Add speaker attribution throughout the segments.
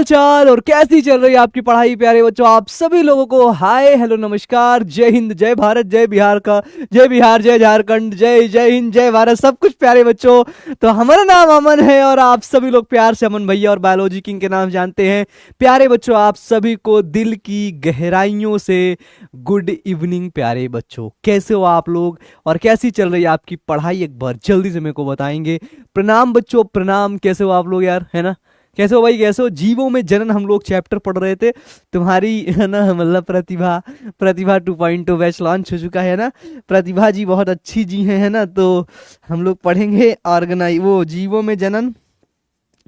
Speaker 1: समाचार और कैसी चल रही है आपकी पढ़ाई प्यारे बच्चों। आप सभी लोगों को हाय हेलो नमस्कार, जय हिंद जय भारत जय बिहार का जय बिहार जय झारखंड जय जय हिंद जय भारत, सब कुछ प्यारे बच्चों। तो हमारा नाम अमन है और आप सभी लोग प्यार से अमन भैया और बायोलॉजी किंग के नाम जानते हैं। प्यारे बच्चों, आप सभी को दिल की गहराइयों से गुड इवनिंग। प्यारे बच्चों, कैसे हो आप लोग और कैसी चल रही है आपकी पढ़ाई, एक बार जल्दी से मेरे को बताएंगे। प्रणाम बच्चों, प्रणाम। कैसे हो आप लोग यार, है ना? कैसे हो भाई, कैसे हो? जीवों में जनन हम लोग चैप्टर पढ़ रहे थे, तुम्हारी है ना मतलब प्रतिभा 2.0 बैच लॉन्च हो चुका है ना। प्रतिभा जी बहुत अच्छी जी हैं, है ना। तो हम लोग पढ़ेंगे ऑर्गेनाइज वो जीवों में जनन,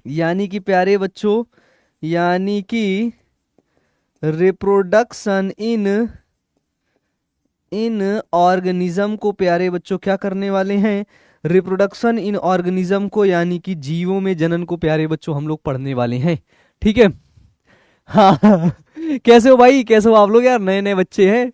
Speaker 1: यानी कि प्यारे बच्चों, यानी कि रिप्रोडक्शन इन ऑर्गेनिज्म को प्यारे बच्चों क्या करने वाले हैं, रिप्रोडक्शन इन ऑर्गेनिज्म को, यानी कि जीवों में जनन को प्यारे बच्चों हम लोग पढ़ने वाले हैं। ठीक है, हाँ। कैसे हो भाई, कैसे हो आप लोग यार, नए नए बच्चे हैं।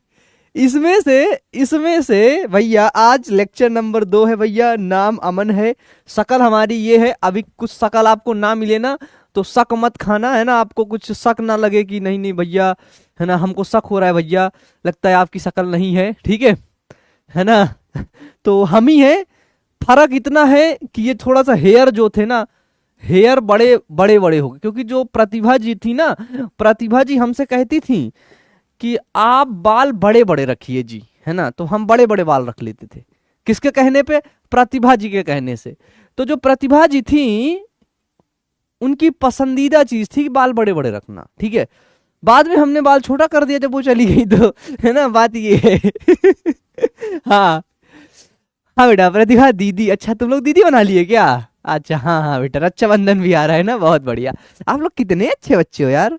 Speaker 1: इसमें से भैया आज लेक्चर नंबर 2 है भैया। नाम अमन है, शकल हमारी ये है। अभी कुछ शकल आपको ना मिले ना तो शक मत खाना, है ना। आपको कुछ शक ना लगे कि नहीं नहीं भैया, है ना, हमको शक हो रहा है भैया, लगता है आपकी शकल नहीं है। ठीक है ना। तो हम ही है। फर्क इतना है कि ये थोड़ा सा हेयर जो थे ना, हेयर बड़े बड़े बड़े हो गए, क्योंकि जो प्रतिभा जी थी ना, प्रतिभा जी हमसे कहती थी कि आप बाल बड़े बड़े रखिए जी, है ना। तो हम बड़े बड़े बाल रख लेते थे। किसके कहने पे? प्रतिभा जी के कहने से। तो जो प्रतिभा जी थी, उनकी पसंदीदा चीज थी कि बाल बड़े बड़े रखना। ठीक है, बाद में हमने बाल छोटा कर दिया जब वो चली गई, तो है ना, बात ये है। हाँ हाँ बेटा, प्रतिभा दीदी। अच्छा, तुम लोग दीदी बना लिए क्या? अच्छा हाँ हाँ बेटा, रक्षाबंधन भी आ रहा है ना, बहुत बढ़िया। आप लोग कितने अच्छे बच्चे हो यार,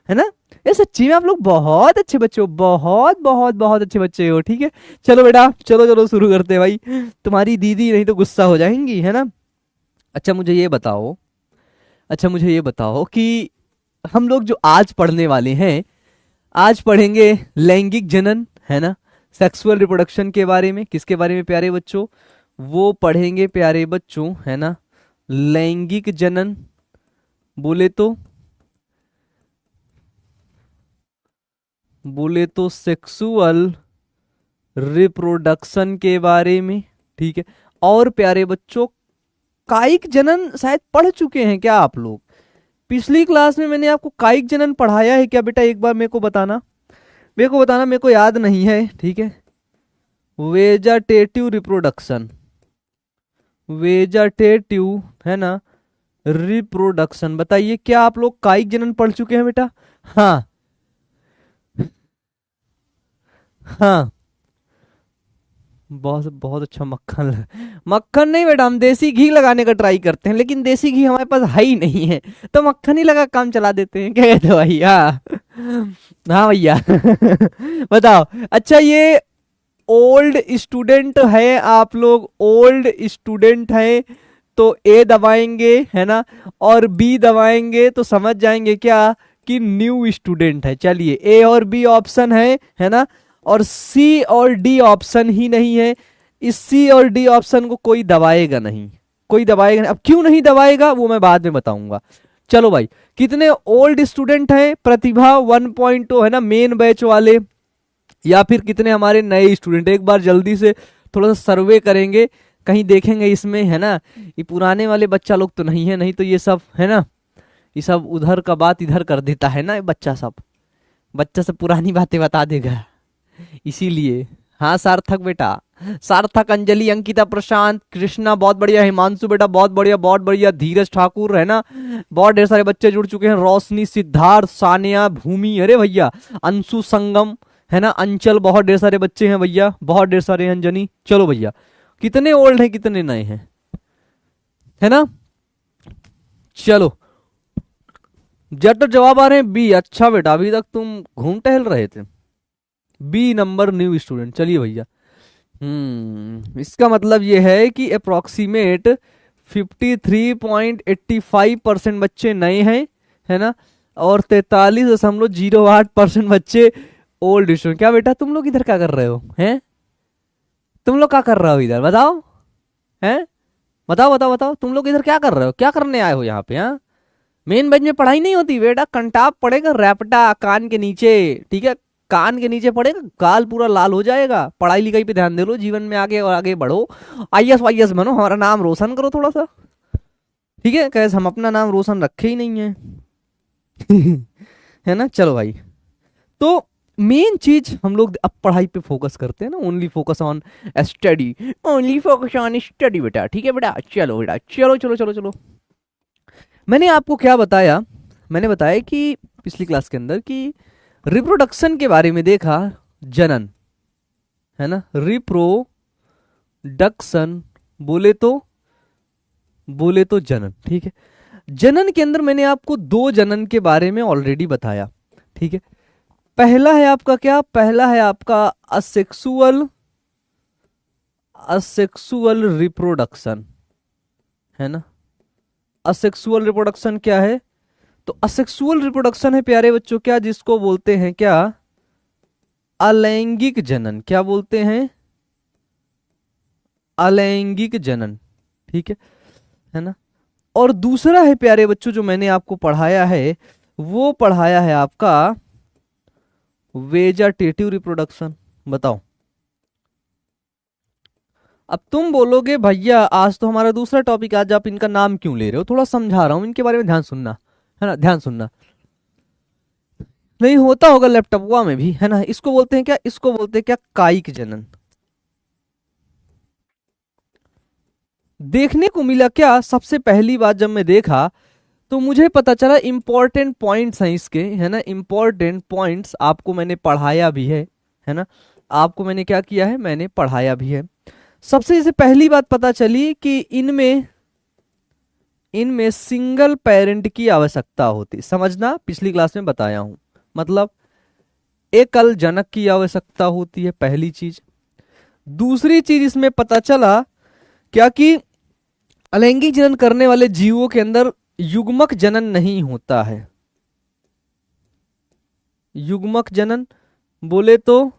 Speaker 1: है ना। ये सच्ची में आप लोग बहुत अच्छे बच्चे हो, बहुत बहुत बहुत अच्छे बच्चे हो। ठीक है, चलो बेटा, चलो चलो शुरू करते हैं भाई। तुम्हारी दीदी नहीं तो गुस्सा हो जाएंगी, है ना। अच्छा मुझे ये बताओ, अच्छा मुझे ये बताओ कि हम लोग जो आज पढ़ने वाले हैं, आज पढ़ेंगे लैंगिक जनन, है ना, सेक्सुअल रिप्रोडक्शन के बारे में। किसके बारे में प्यारे बच्चों? वो पढ़ेंगे प्यारे बच्चों, है ना, लैंगिक जनन। बोले तो सेक्सुअल रिप्रोडक्शन के बारे में। ठीक है, और प्यारे बच्चों कायिक जनन शायद पढ़ चुके हैं क्या आप लोग? पिछली क्लास में मैंने आपको कायिक जनन पढ़ाया है क्या बेटा? एक बार मेरे को बताना, मेरे को याद नहीं है। ठीक है, वेजाटेटिव रिप्रोडक्शन, वेजाटेटिव, है ना, रिप्रोडक्शन। बताइए क्या आप लोग कायिक जनन पढ़ चुके हैं बेटा? हाँ हाँ, बहुत बहुत अच्छा। मक्खन नहीं बेटा, हम देसी घी लगाने का ट्राई करते हैं, लेकिन देसी घी हमारे पास है ही नहीं है, तो मक्खन ही लगा काम चला देते हैं। क्या कहते हो भाई? हाँ हाँ भैया। बताओ। अच्छा, ये ओल्ड स्टूडेंट है, आप लोग ओल्ड स्टूडेंट है तो ए दबाएंगे, है ना, और बी दबाएंगे तो समझ जाएंगे क्या कि न्यू स्टूडेंट है। चलिए, ए और बी ऑप्शन है ना, और सी और डी ऑप्शन ही नहीं है। इस सी और डी ऑप्शन को कोई दबाएगा नहीं, कोई दबाएगा नहीं। अब क्यों नहीं दबाएगा वो मैं बाद में बताऊंगा। चलो भाई, कितने ओल्ड स्टूडेंट हैं? प्रतिभा 1.0, है ना, मेन बैच वाले, या फिर कितने हमारे नए स्टूडेंट? एक बार जल्दी से थोड़ा सा सर्वे करेंगे, कहीं देखेंगे इसमें, है ना, ये पुराने वाले बच्चा लोग तो नहीं है, नहीं तो ये सब, है ना, ये सब उधर का बात इधर कर देता है ना, ये बच्चा सब पुरानी बातें बता देगा, इसीलिए। हाँ सार्थक बेटा, सार्थक, अंजलि, अंकिता, प्रशांत, कृष्णा बहुत बढ़िया, हिमांशु बेटा बहुत बढ़िया बहुत बढ़िया, धीरज ठाकुर, है ना, बहुत ढेर सारे बच्चे जुड़ चुके हैं। रोशनी, सिद्धार्थ, सानिया, भूमि, अरे भैया, अंशु, संगम, है ना, अंचल, बहुत ढेर सारे बच्चे हैं भैया, बहुत ढेर सारे। अंजनी, चलो भैया, कितने ओल्ड हैं कितने नए हैं, है ना। चलो, जट जवाब आ रहे हैं बी। अच्छा बेटा, अभी तक तुम घूम टहल रहे थे। B number new student. चलिए भैया, इसका मतलब ये है कि अप्रोक्सीमेट 53.85% बच्चे नए हैं, है ना, और 43.08% बच्चे ओल्ड स्टूडेंट। क्या बेटा तुम लोग इधर क्या कर रहे हो, हैं? तुम लोग क्या कर रहे हो इधर, बताओ, हैं? बताओ बताओ बताओ, तुम लोग इधर क्या कर रहे हो, क्या करने आए हो यहाँ पे? हाँ, मेन बेंच में पढ़ाई नहीं होती बेटा, कंटाप पड़ेगा रैपटा कान के नीचे, ठीक है, कान के नीचे पड़ेगा, गाल पूरा लाल हो जाएगा। पढ़ाई लिखाई पे ध्यान दे लो, जीवन में आगे और आगे बढ़ो, आईएएस वाईएएस बनो, हमारा नाम रोशन करो थोड़ा सा, ठीक है, कैसे हम अपना नाम रोशन रखे ही नहीं है। है ना, चलो भाई। तो मेन चीज हम लोग अब पढ़ाई पे फोकस करते हैं ना, only focus on study, only focus on study बेटा, ठीक है बेटा, चलो बेटा, चलो चलो चलो चलो। मैंने आपको क्या बताया, मैंने बताया कि पिछली क्लास के अंदर कि रिप्रोडक्शन के बारे में देखा, जनन, है ना, रिप्रोडक्शन बोले तो जनन, ठीक है। जनन के अंदर मैंने आपको दो जनन के बारे में ऑलरेडी बताया, ठीक है। पहला है आपका क्या, पहला है आपका असेक्सुअल रिप्रोडक्शन, है ना। असेक्सुअल रिप्रोडक्शन क्या है, तो असेक्सुअल रिप्रोडक्शन है प्यारे बच्चों क्या, जिसको बोलते हैं क्या, अलैंगिक जनन, क्या बोलते हैं, अलैंगिक जनन, ठीक है ना। और दूसरा है प्यारे बच्चों जो मैंने आपको पढ़ाया है, वो पढ़ाया है आपका वेजाटेटिव रिप्रोडक्शन। बताओ, अब तुम बोलोगे भैया आज तो हमारा दूसरा टॉपिक, आज आप इनका नाम क्यों ले रहे हो, थोड़ा समझा रहा हूं, इनके बारे में ध्यान सुनना, है ना, ध्यान सुनना। नहीं होता होगा लैपटॉपवा में भी, है ना। इसको बोलते हैं क्या, इसको बोलते हैं क्या, कायिक जनन। देखने को मिला क्या, सबसे पहली बात जब मैं देखा तो मुझे पता चला इंपॉर्टेंट पॉइंट्स हैं इसके, है ना, इंपॉर्टेंट पॉइंट्स आपको मैंने पढ़ाया भी है ना, आपको मैंने क्या किया है, मैंने पढ़ाया भी है। सबसे जैसे पहली बात पता चली कि इनमें इनमें सिंगल पेरेंट की आवश्यकता होती, समझना, पिछली क्लास में बताया हूं, मतलब एकल जनक की आवश्यकता होती है, पहली चीज। दूसरी चीज इसमें पता चला क्या कि अलैंगिक जनन करने वाले जीवों के अंदर युग्मक जनन नहीं होता है। युग्मक जनन बोले तो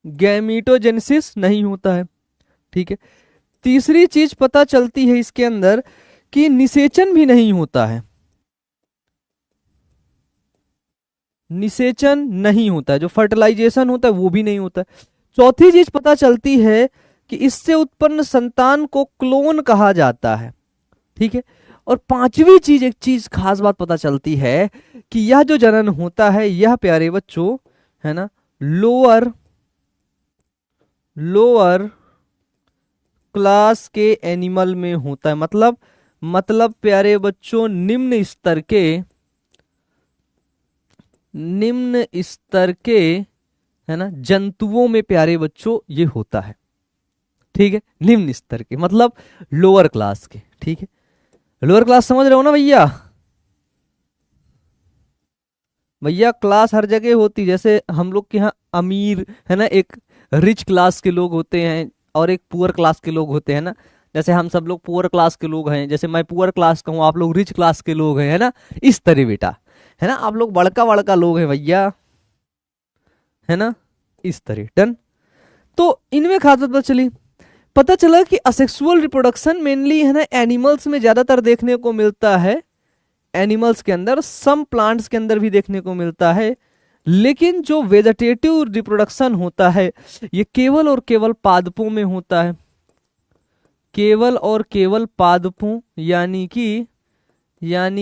Speaker 1: गैमीटोजेनेसिस नहीं होता है, ठीक है। तीसरी चीज पता चलती है इसके अंदर कि निषेचन भी नहीं होता है, निषेचन नहीं होता है, जो फर्टिलाइजेशन होता है वो भी नहीं होता है। चौथी चीज पता चलती है कि इससे उत्पन्न संतान को क्लोन कहा जाता है, ठीक है। और पांचवी चीज, एक चीज खास बात पता चलती है कि यह जो जनन होता है यह प्यारे बच्चों, है ना, लोअर क्लास के एनिमल में होता है, मतलब प्यारे बच्चों निम्न स्तर के, है ना, जंतुओं में प्यारे बच्चों ये होता है, ठीक है। निम्न स्तर के मतलब लोअर क्लास के, ठीक है। लोअर क्लास समझ रहे हो ना भैया, भैया क्लास हर जगह होती, जैसे हम लोग के यहाँ अमीर, है ना, एक रिच क्लास के लोग होते हैं और एक पुअर क्लास के लोग होते हैं ना। जैसे हम सब लोग पुअर क्लास के लोग हैं, जैसे मैं पुअर क्लास का हूँ, आप लोग रिच क्लास के लोग हैं, है ना, इस तरह बेटा, है ना, आप लोग बड़का बड़का लोग हैं भैया, है ना, इस तरह, डन। तो इनमें खास बात पता चला कि असेक्सुअल रिप्रोडक्शन मेनली, है ना, एनिमल्स में ज्यादातर देखने को मिलता है, एनिमल्स के अंदर, सम प्लांट्स के अंदर भी देखने को मिलता है, लेकिन जो वेजिटेटिव रिप्रोडक्शन होता है ये केवल और केवल पादपों में होता है, केवल और केवल पादपों यानी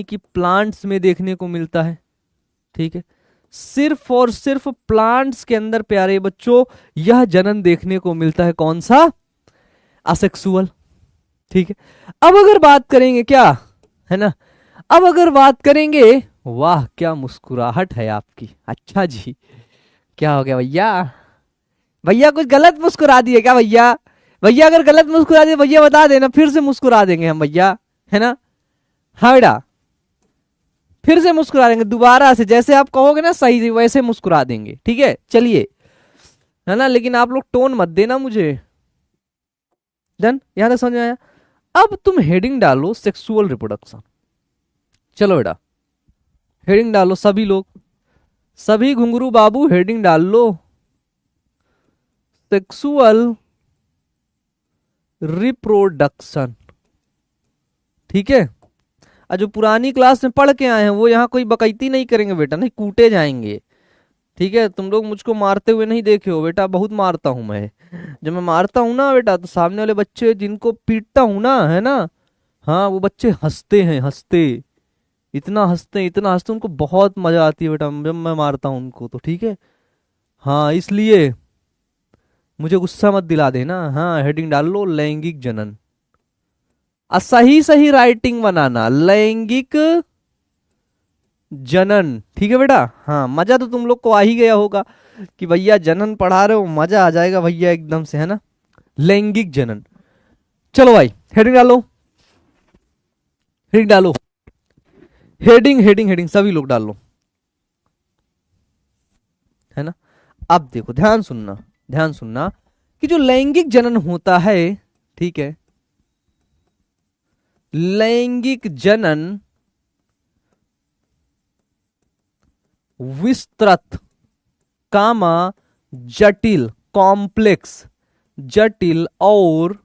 Speaker 1: कि प्लांट्स में देखने को मिलता है, ठीक है। सिर्फ और सिर्फ प्लांट्स के अंदर प्यारे बच्चों यह जनन देखने को मिलता है, कौन सा, असेक्सुअल, ठीक है। अब अगर बात करेंगे क्या, है ना, अब अगर बात करेंगे, वाह क्या मुस्कुराहट है आपकी, अच्छा जी, क्या हो गया भैया, भैया कुछ गलत मुस्कुरा दिए क्या भैया, भैया अगर गलत मुस्कुरा दिए भैया बता देना, फिर से मुस्कुरा देंगे हम भैया, है ना, हाँ बेटा, फिर से मुस्कुरा देंगे दोबारा से, जैसे आप कहोगे ना सही से वैसे मुस्कुरा देंगे, ठीक है, चलिए, है ना, लेकिन आप लोग टोन मत देना मुझे, डन, यहां तक समझ में आया। अब तुम हेडिंग डालो सेक्सुअल रिप्रोडक्शन, चलो बेटा हेडिंग डालो, सभी लोग, सभी घुंगरू बाबू हेडिंग डाल लो, सेक्सुअल रिप्रोडक्शन, ठीक है। और जो पुरानी क्लास में पढ़ के आए हैं वो यहाँ कोई बकैती नहीं करेंगे बेटा, नहीं कूटे जाएंगे। ठीक है, तुम लोग मुझको मारते हुए नहीं देखे हो बेटा, बहुत मारता हूं मैं। जब मैं मारता हूं ना बेटा तो सामने वाले बच्चे जिनको पीटता हूं ना, है ना, हाँ वो बच्चे हंसते हैं, हंसते, इतना हंसते, इतना हंसते, उनको बहुत मजा आती है बेटा जब मैं मारता हूं उनको तो। ठीक है, हाँ इसलिए मुझे गुस्सा मत दिला देना। हाँ हेडिंग डाल लो लैंगिक जनन, सही सही राइटिंग बनाना, लैंगिक जनन। ठीक है बेटा, हाँ मजा तो तुम लोग को आ ही गया होगा कि भैया जनन पढ़ा रहे हो, मजा आ जाएगा भैया एकदम से, है ना। लैंगिक जनन, चलो भाई हेडिंग डालो, हेडिंग डालो, हेडिंग हेडिंग हेडिंग सभी लोग डाल लो, है ना। अब देखो ध्यान सुनना, ध्यान सुनना कि जो लैंगिक जनन होता है, ठीक है, लैंगिक जनन विस्तृत, कामा, जटिल, कॉम्प्लेक्स, जटिल और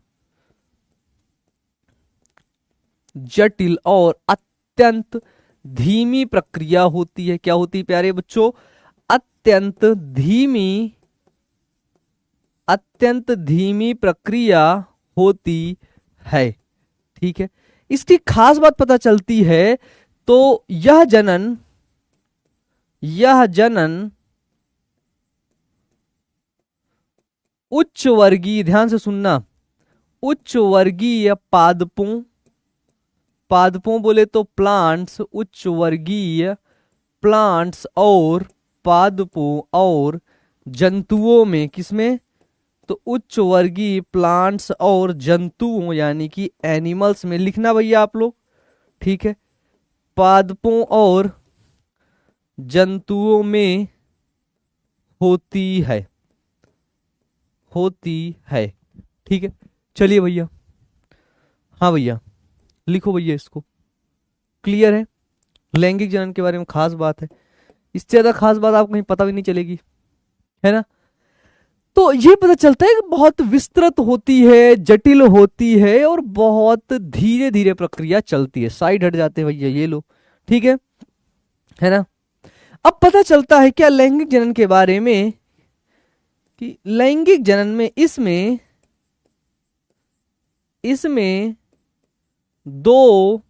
Speaker 1: जटिल और अत्यंत धीमी प्रक्रिया होती है। क्या होती है प्यारे बच्चों? अत्यंत धीमी, अत्यंत धीमी प्रक्रिया होती है। ठीक है, इसकी खास बात पता चलती है तो यह जनन, यह जनन उच्च वर्गीय, ध्यान से सुनना, उच्च वर्गीय पादपों, पादपों बोले तो प्लांट्स, उच्च वर्गीय प्लांट्स और पादपों और जंतुओं में, किसमें? तो उच्च वर्गीय प्लांट्स और जंतुओं यानी कि एनिमल्स में, लिखना भैया आप लोग। ठीक है, पादपों और जंतुओं में होती है, होती है। ठीक है, चलिए भैया, हाँ भैया लिखो भैया इसको। क्लियर है? लैंगिक जनन के बारे में खास बात है, इससे ज्यादा खास बात आपको कहीं पता भी नहीं चलेगी, है ना। तो ये पता चलता है कि बहुत विस्तृत होती है, जटिल होती है और बहुत धीरे धीरे प्रक्रिया चलती है। साइड हट जाते हैं भैया ये लो, ठीक है ना। अब पता चलता है क्या लैंगिक जनन के बारे में कि लैंगिक जनन में इसमें, इसमें दो,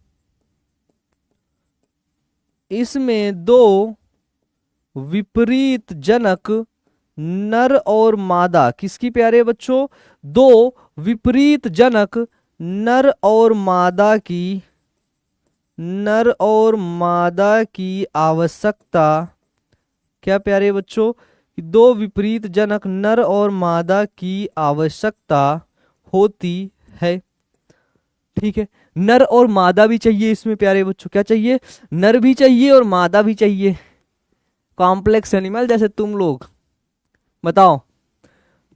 Speaker 1: इसमें दो विपरीत जनक नर और मादा, किसकी प्यारे बच्चों? दो विपरीत जनक नर और मादा की, नर और मादा की आवश्यकता, क्या प्यारे बच्चों? कि दो विपरीत जनक नर और मादा की आवश्यकता होती है। ठीक है, नर और मादा भी चाहिए इसमें प्यारे बच्चों, क्या चाहिए? नर भी चाहिए और मादा भी चाहिए। कॉम्प्लेक्स एनिमल जैसे तुम लोग, बताओ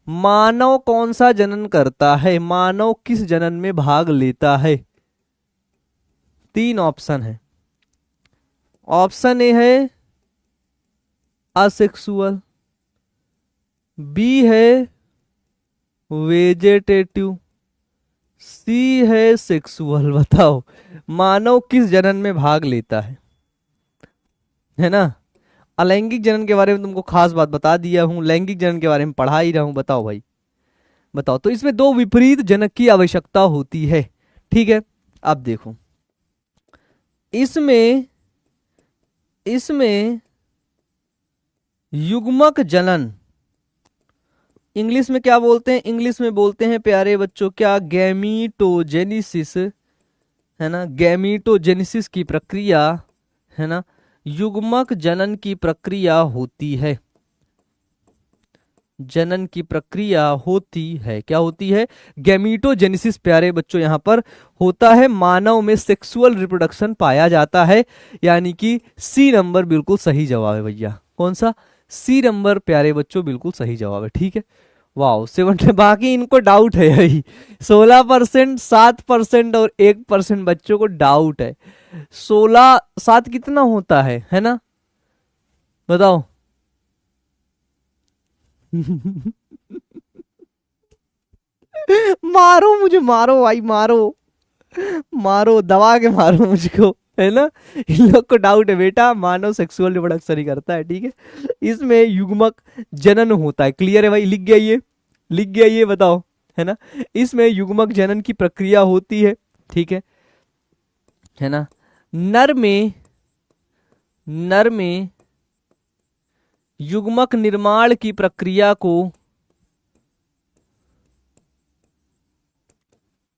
Speaker 1: मानव कौन सा जनन करता है, मानव किस जनन में भाग लेता है? तीन ऑप्शन है। ऑप्शन ए है असेक्सुअल, बी है वेजेटेटिव, सी है सेक्सुअल। बताओ मानव किस जनन में भाग लेता है ना। अलैंगिक जनन के बारे में तुमको खास बात बता दिया हूं, लैंगिक जनन के बारे में पढ़ा ही रहा हूं। बताओ भाई, बताओ। तो इसमें दो विपरीत जनक की आवश्यकता होती है। ठीक है, अब देखो इसमें, इसमें युग्मक जनन, इंग्लिश में क्या बोलते हैं? इंग्लिश में बोलते हैं प्यारे बच्चों क्या? गैमीटोजेनिसिस, है ना। गैमीटोजेनिसिस की प्रक्रिया, है ना, युग्मक जनन की प्रक्रिया होती है, जनन की प्रक्रिया होती है। क्या होती है? गैमीटोजेनिसिस प्यारे बच्चों यहां पर होता है, मानव में सेक्सुअल रिप्रोडक्शन पाया जाता है, यानी कि सी नंबर बिल्कुल सही जवाब है भैया। कौन सा? सी नंबर प्यारे बच्चों बिल्कुल सही जवाब है। ठीक है, वाह 7, बाकी इनको डाउट है भाई। 16%, 7% और 1% बच्चों को डाउट है। 16 7 कितना होता है ना, बताओ। मारो मुझे, मारो भाई मारो। मारो, दबा के मारो मुझको, है ना। इन लोग को डाउट है बेटा, मानव सेक्सुअल रिप्रोडक्शन ही करता है, ठीक है। इसमें युग्मक जनन होता है, क्लियर है भाई, लिख गया ये, लिख गया ये, बताओ, है ना। इसमें युग्मक जनन की प्रक्रिया होती है, ठीक है ना। नर में युग्मक निर्माण की प्रक्रिया को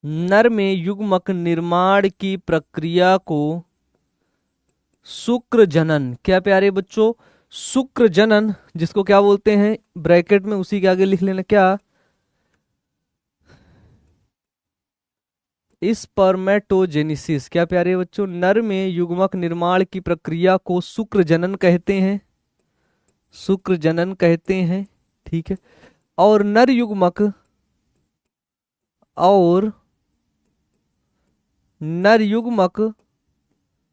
Speaker 1: नर में युग्मक निर्माण की प्रक्रिया को शुक्र जनन, क्या प्यारे बच्चों, शुक्र जनन, जिसको क्या बोलते हैं, ब्रैकेट में उसी के आगे लिख लेना क्या, स्पर्मेटोजेनिसिस। क्या प्यारे बच्चों, नर में युग्मक निर्माण की प्रक्रिया को शुक्र जनन कहते हैं, शुक्र जनन कहते हैं, ठीक है। और नर युग्मक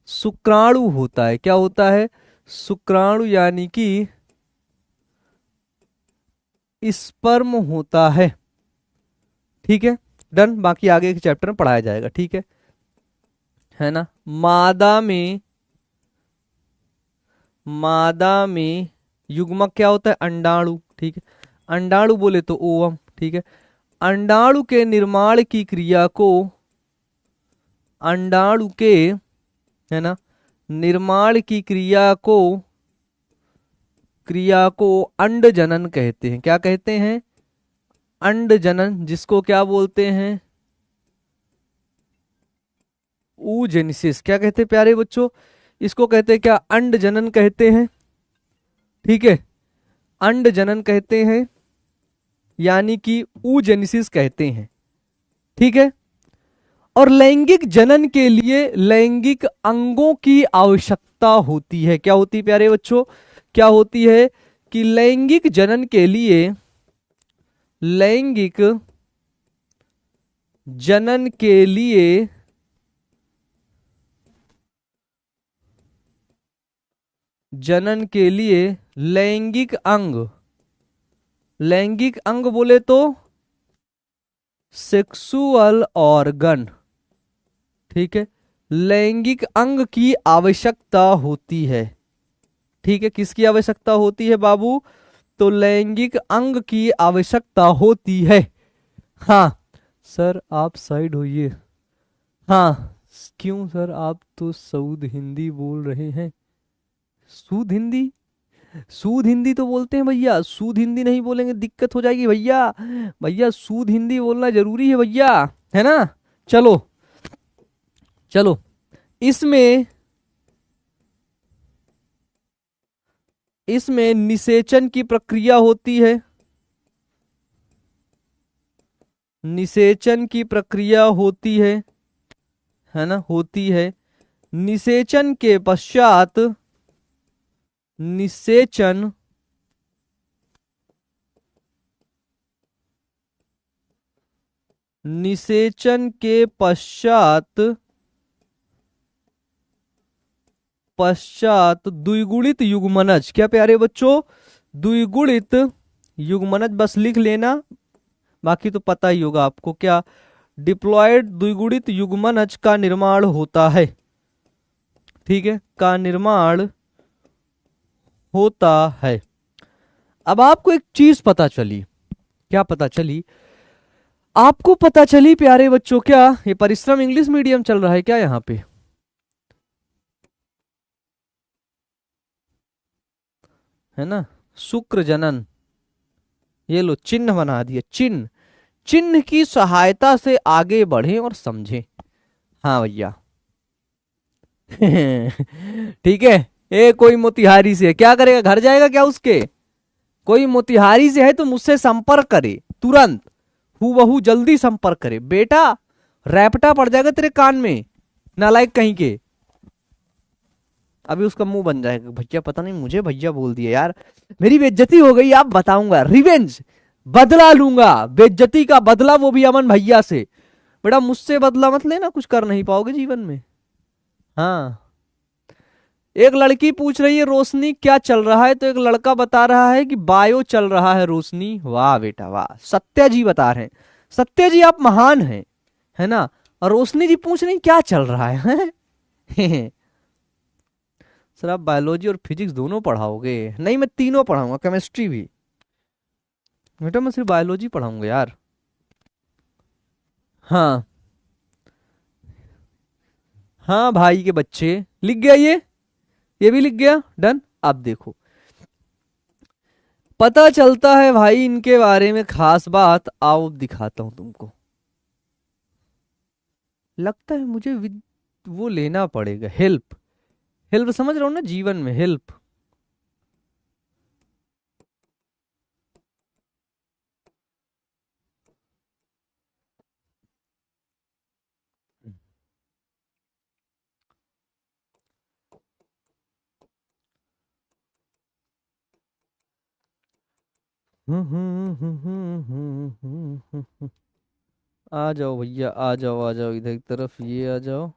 Speaker 1: शुक्राणु होता है, क्या होता है, शुक्राणु, यानी कि स्पर्म होता है, ठीक है। डन, बाकी आगे के चैप्टर में पढ़ाया जाएगा, ठीक है ना। मादा में युग्मक क्या होता है, अंडाणु, ठीक है। अंडाणु बोले तो ओवम, ठीक है। अंडाणु के निर्माण की क्रिया को, अंडाणु के, है ना, निर्माण की क्रिया को अंड जनन कहते हैं, क्या कहते हैं, अंड जनन, जिसको क्या बोलते हैं, ऊजेनिसिस। क्या कहते हैं प्यारे बच्चों, इसको कहते हैं क्या, अंड जनन कहते हैं, ठीक है, अंड जनन कहते हैं, यानी कि ऊजेनिसिस कहते हैं, ठीक है। और लैंगिक जनन के लिए लैंगिक अंगों की आवश्यकता होती है, क्या होती है प्यारे बच्चों, क्या होती है कि लैंगिक जनन के लिए, लैंगिक जनन के लिए लैंगिक अंग बोले तो सेक्सुअल ऑर्गन, ठीक है, लैंगिक अंग की आवश्यकता होती है, ठीक है। किसकी आवश्यकता होती है बाबू, तो लैंगिक अंग की आवश्यकता होती है। हाँ सर आप साइड होइए, हाँ क्यों सर, आप तो शुद्ध हिंदी बोल रहे हैं। शुद्ध हिंदी, शुद्ध हिंदी तो बोलते हैं भैया, शुद्ध हिंदी नहीं बोलेंगे दिक्कत हो जाएगी भैया, भैया शुद्ध हिंदी बोलना जरूरी है भैया, है ना। चलो चलो, इसमें निषेचन की प्रक्रिया होती है, निषेचन की प्रक्रिया होती है ना, होती है। निषेचन के पश्चात, निषेचन के पश्चात द्विगुणित युग्मनज, क्या प्यारे बच्चों, द्विगुणित युग्मनज, बस लिख लेना, बाकी तो पता ही होगा आपको, क्या डिप्लॉयड द्विगुणित युग्मनज का निर्माण होता है, ठीक है, का निर्माण होता है। अब आपको एक चीज पता चली, क्या पता चली, आपको पता चली प्यारे बच्चों, क्या ये परिश्रम इंग्लिश मीडियम चल रहा है क्या यहाँ पे, है ना। शुक्र जनन, ये लो चिन्ह बना दिया, चिन्ह की सहायता से आगे बढ़े और समझे, हाँ भैया। ठीक है, कोई मोतिहारी से क्या करेगा, घर जाएगा क्या उसके, कोई मोतिहारी से है तो मुझसे संपर्क करे तुरंत, हूबहू जल्दी संपर्क करे बेटा, रैपटा पड़ जाएगा तेरे कान में, नालायक कहीं के। अभी उसका मुंह बन जाएगा, भैया पता नहीं मुझे भैया बोल दिया यार, मेरी बेइज्जती हो गई, आप बताऊंगा, रिवेंज, बदला लूंगा, बेइज्जती का बदला, वो भी अमन भैया से। बेटा मुझसे बदला मत लेना, कुछ कर नहीं पाओगे जीवन में। हाँ, एक लड़की पूछ रही है रोशनी क्या चल रहा है, तो एक लड़का बता रहा है कि बायो चल रहा है रोशनी। वाह बेटा वाह, सत्या जी बता रहे हैं, सत्या जी आप महान हैं, है ना। और रोशनी जी पूछ रही क्या चल रहा है सर आप बायोलॉजी और फिजिक्स दोनों पढ़ाओगे? नहीं, मैं तीनों पढ़ाऊंगा, केमिस्ट्री भी। बेटा मैं सिर्फ बायोलॉजी पढ़ाऊंगा यार। हाँ हाँ भाई के बच्चे, लिख गया ये भी लिख गया, डन। अब देखो, पता चलता है भाई इनके बारे में खास बात, आओ दिखाता हूं तुमको। लगता है मुझे वो लेना पड़ेगा, हेल्प। हेल्प समझ रहा हूँ ना, जीवन में हेल्प। आ जाओ भैया, आ जाओ इधर की तरफ, ये आ जाओ।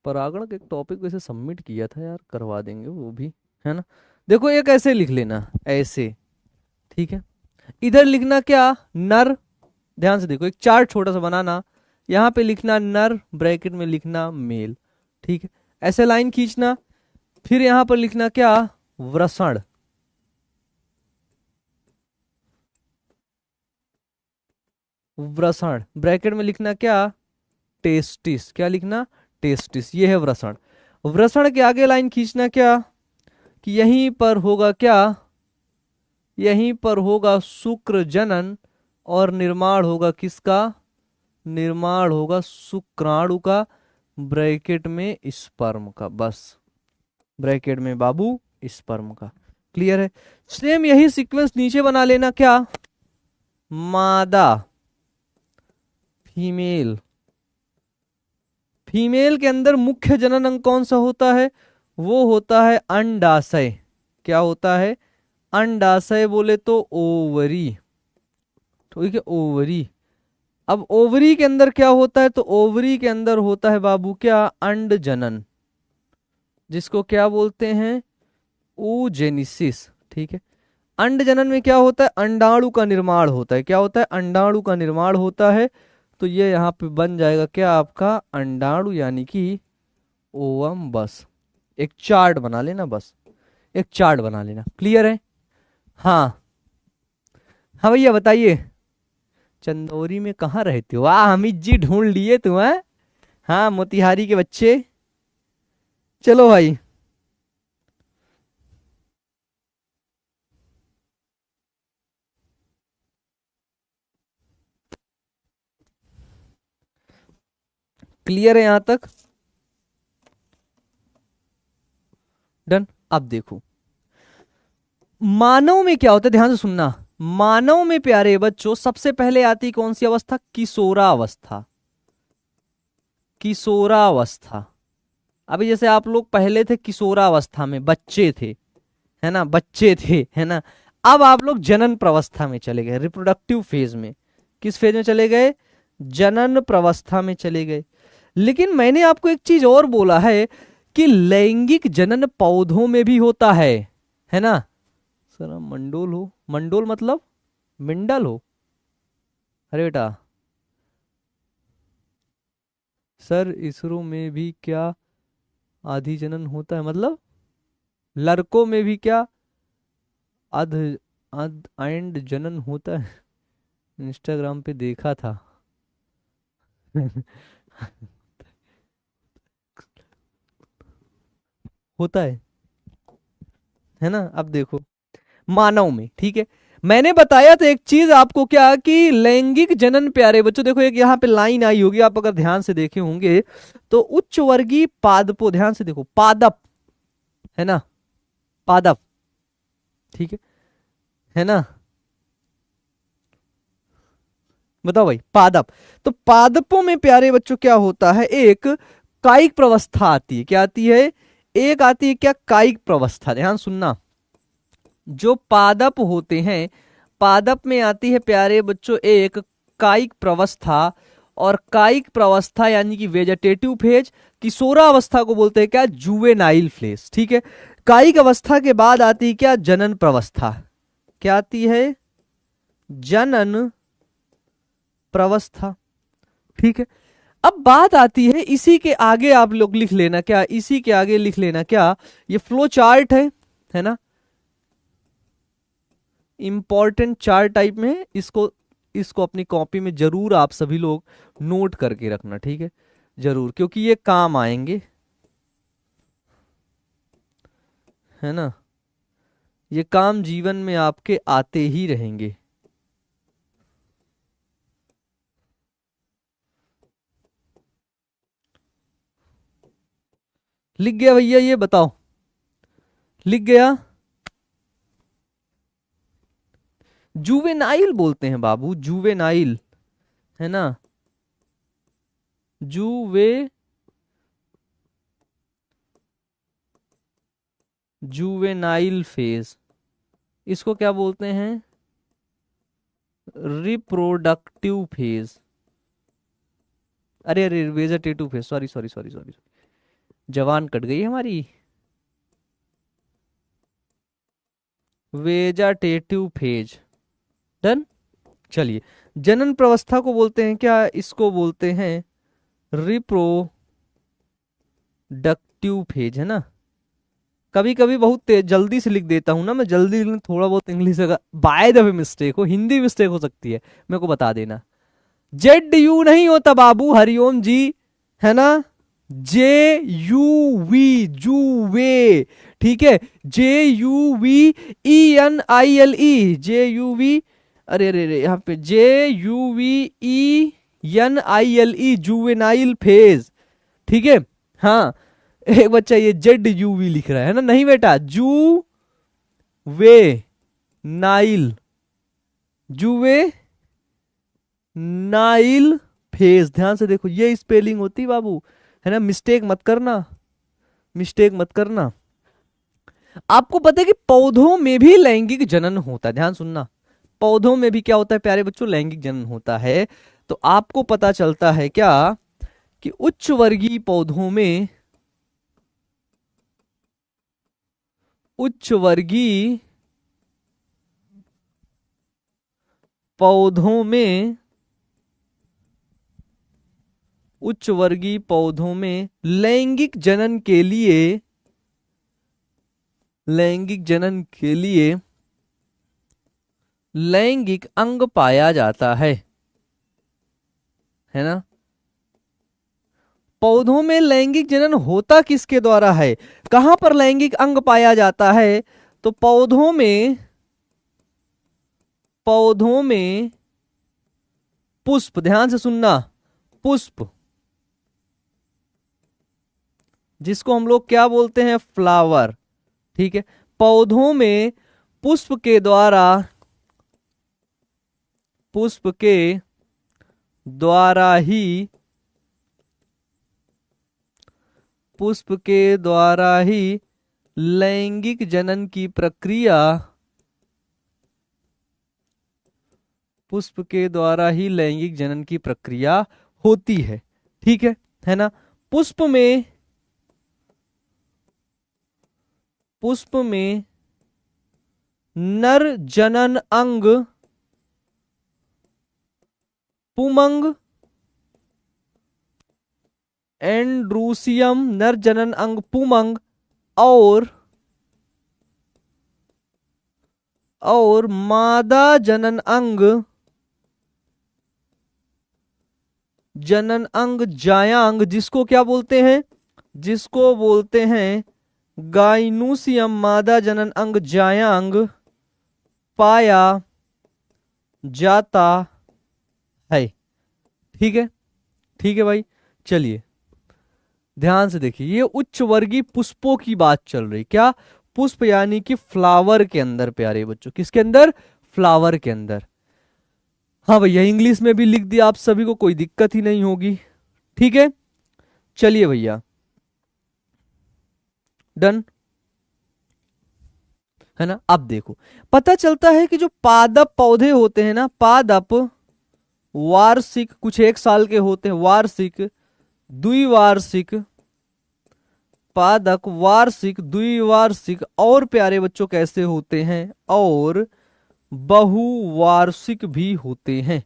Speaker 1: परागण का एक टॉपिक वैसे सबमिट किया था यार, करवा देंगे वो भी, है ना। देखो एक ऐसे लिख लेना, ऐसे, ठीक है। इधर लिखना क्या, नर। ध्यान से देखो, एक चार्ट छोटा सा बनाना, यहाँ पे लिखना नर, ब्रैकेट में लिखना मेल, ठीक है। ऐसे लाइन खींचना, फिर यहाँ पर लिखना क्या, वृषण। वृषण ब्रैकेट में लिखना क्या, टेस्टिस। क्या लिखना, टेस्टिस, ये है वृषण। वृषण के आगे लाइन खींचना क्या, कि यहीं पर होगा क्या, यहीं पर होगा शुक्र जनन, और निर्माण होगा किसका, निर्माण होगा शुक्राणु का, ब्रैकेट में स्पर्म का, बस। ब्रैकेट में बाबू स्पर्म का। क्लियर है। सेम यही सीक्वेंस नीचे बना लेना क्या, मादा, फीमेल। फीमेल के अंदर मुख्य जनन अंग कौन सा होता है, वो होता है अंडाशय। क्या होता है, अंडाशय बोले तो ओवरी, ठीक है, ओवरी। अब ओवरी के अंदर क्या होता है, तो ओवरी के अंदर होता है बाबू क्या, अंड जनन, जिसको क्या बोलते हैं, oogenesis, ठीक है। अंड जनन में क्या होता है, अंडाणु का निर्माण होता है। क्या होता है, अंडाणु का निर्माण होता है। तो ये यहाँ पे बन जाएगा क्या आपका, अंडाणु, यानी कि ओवम, बस। एक चार्ट बना लेना, बस एक चार्ट बना लेना। क्लियर है। हाँ हाँ भैया बताइए, चंदौरी में कहाँ रहते हो, वाह हमीद जी ढूंढ लिए तुम, हैं? हाँ मोतिहारी के बच्चे, चलो भाई। क्लियर है यहां तक, डन। अब देखो मानव में क्या होता है, ध्यान से सुनना। मानव में प्यारे बच्चों सबसे पहले आती कौन सी अवस्था, किशोरावस्था। किशोरावस्था। अभी जैसे आप लोग पहले थे किशोरावस्था में, बच्चे थे, है ना, बच्चे थे, है ना। अब आप लोग जनन प्रवस्था में चले गए, रिप्रोडक्टिव फेज में। किस फेज में चले गए, जनन प्रवस्था में चले गए। लेकिन मैंने आपको एक चीज और बोला है कि लैंगिक जनन पौधों में भी होता है ना। सर मंडोल हो, मंडोल मतलब मिंडल हो, अरे बेटा। सर इसरो में भी क्या आधी जनन होता है, मतलब लड़कों में भी क्या अध अध एंड जनन होता है, इंस्टाग्राम पे देखा था होता है ना। अब देखो मानव में, ठीक है। मैंने बताया था एक चीज आपको क्या, कि लैंगिक जनन प्यारे बच्चों, देखो एक यहाँ पे लाइन आई होगी, आप अगर ध्यान से देखे होंगे तो, उच्च वर्गीय पादपों, ध्यान से देखो, पादप, है ना, पादप, ठीक है ना। बताओ भाई, पादप। तो पादपों में प्यारे बच्चों क्या होता है, एक कायिक प्रवस्था आती है। क्या आती है, एक आती है क्या, कायिक प्रवस्था। ध्यान सुनना, जो पादप होते हैं, पादप में आती है प्यारे बच्चों एक कायिक प्रवस्था। और कायिक प्रवस्था यानी कि वेजेटेटिव फेज। किशोरावस्था को बोलते हैं क्या, जुवेनाइल फेज, ठीक है। कायिक अवस्था के बाद आती है क्या, जनन प्रवस्था। क्या आती है, जनन प्रवस्था। ठीक है, अब बात आती है इसी के आगे आप लोग लिख लेना क्या, इसी के आगे लिख लेना क्या, ये फ्लो चार्ट है ना, इंपॉर्टेंट चार्ट टाइप में है। इसको अपनी कॉपी में जरूर आप सभी लोग नोट करके रखना, ठीक है, जरूर, क्योंकि ये काम आएंगे, है ना, ये काम जीवन में आपके आते ही रहेंगे। लिख गया भैया, ये बताओ, लिख गया? जुवेनाइल बोलते हैं बाबू, जुवेनाइल, है ना, जुवे जुवेनाइल फेज, इसको क्या बोलते हैं, रिप्रोडक्टिव फेज। अरे अरे, vegetative phase, sorry sorry sorry sorry, जवान कट गई हमारी, वेजेटेटिव फेज, डन। चलिए, जनन प्रवस्था को बोलते हैं क्या, इसको बोलते हैं रिप्रोडक्टिव फेज, है ना। कभी कभी बहुत जल्दी से लिख देता हूं ना मैं, जल्दी थोड़ा बहुत English by the way mistake हो, हिंदी मिस्टेक हो सकती है, मेरे को बता देना। जेड यू नहीं होता बाबू, हरिओम जी, है ना, जे यू वी, जुवे, ठीक है, J U V E N I L E, J U V, अरे अरे अरे, यहाँ पे J U V E N I L E, juvenile phase, ठीक है। हाँ, एक बच्चा ये जेड यू वी लिख रहा है ना, नहीं बेटा, जू वे नाइल, जुवे नाइल फेज, ध्यान से देखो, ये स्पेलिंग होती बाबू, है ना, मिस्टेक मत करना, मिस्टेक मत करना। आपको पता है कि पौधों में भी लैंगिक जनन होता है, ध्यान सुनना, पौधों में भी क्या होता है प्यारे बच्चों, लैंगिक जनन होता है। तो आपको पता चलता है क्या कि उच्च वर्गीय पौधों में, उच्च वर्गीय पौधों में, उच्च वर्गीय पौधों में लैंगिक जनन के लिए, लैंगिक जनन के लिए लैंगिक अंग पाया जाता है ना। पौधों में लैंगिक जनन होता किसके द्वारा है, कहां पर लैंगिक अंग पाया जाता है, तो पौधों में, पौधों में पुष्प, ध्यान से सुनना, पुष्प, जिसको हम लोग क्या बोलते हैं, फ्लावर, ठीक है, पौधों में पुष्प के द्वारा, पुष्प के द्वारा ही, पुष्प के द्वारा ही लैंगिक जनन की प्रक्रिया, पुष्प के द्वारा ही लैंगिक जनन की प्रक्रिया होती है, ठीक है ना। पुष्प में, पुष्प में नर जनन अंग पुमंग, एंड्रूसियम, नर जनन अंग पुमंग, और मादा जनन अंग, जनन अंग जायांग, जिसको क्या बोलते हैं, जिसको बोलते हैं गाइनूसियम, मादा जनन अंग जायांग पाया जाता है, ठीक है, ठीक है भाई। चलिए ध्यान से देखिए, ये उच्च वर्गीय पुष्पों की बात चल रही, क्या, पुष्प यानी कि फ्लावर के अंदर प्यारे बच्चों, किसके अंदर, फ्लावर के अंदर। हाँ भैया, इंग्लिश में भी लिख दिया आप सभी को, कोई दिक्कत ही नहीं होगी, ठीक है। चलिए भैया, डन, है ना। अब देखो, पता चलता है कि जो पादप पौधे होते हैं ना, पादप वार्षिक, कुछ 1 साल के होते हैं, वार्षिक, द्विवार्षिक, पादक वार्षिक, द्विवार्षिक, और प्यारे बच्चों कैसे होते हैं, और बहुवार्षिक भी होते हैं,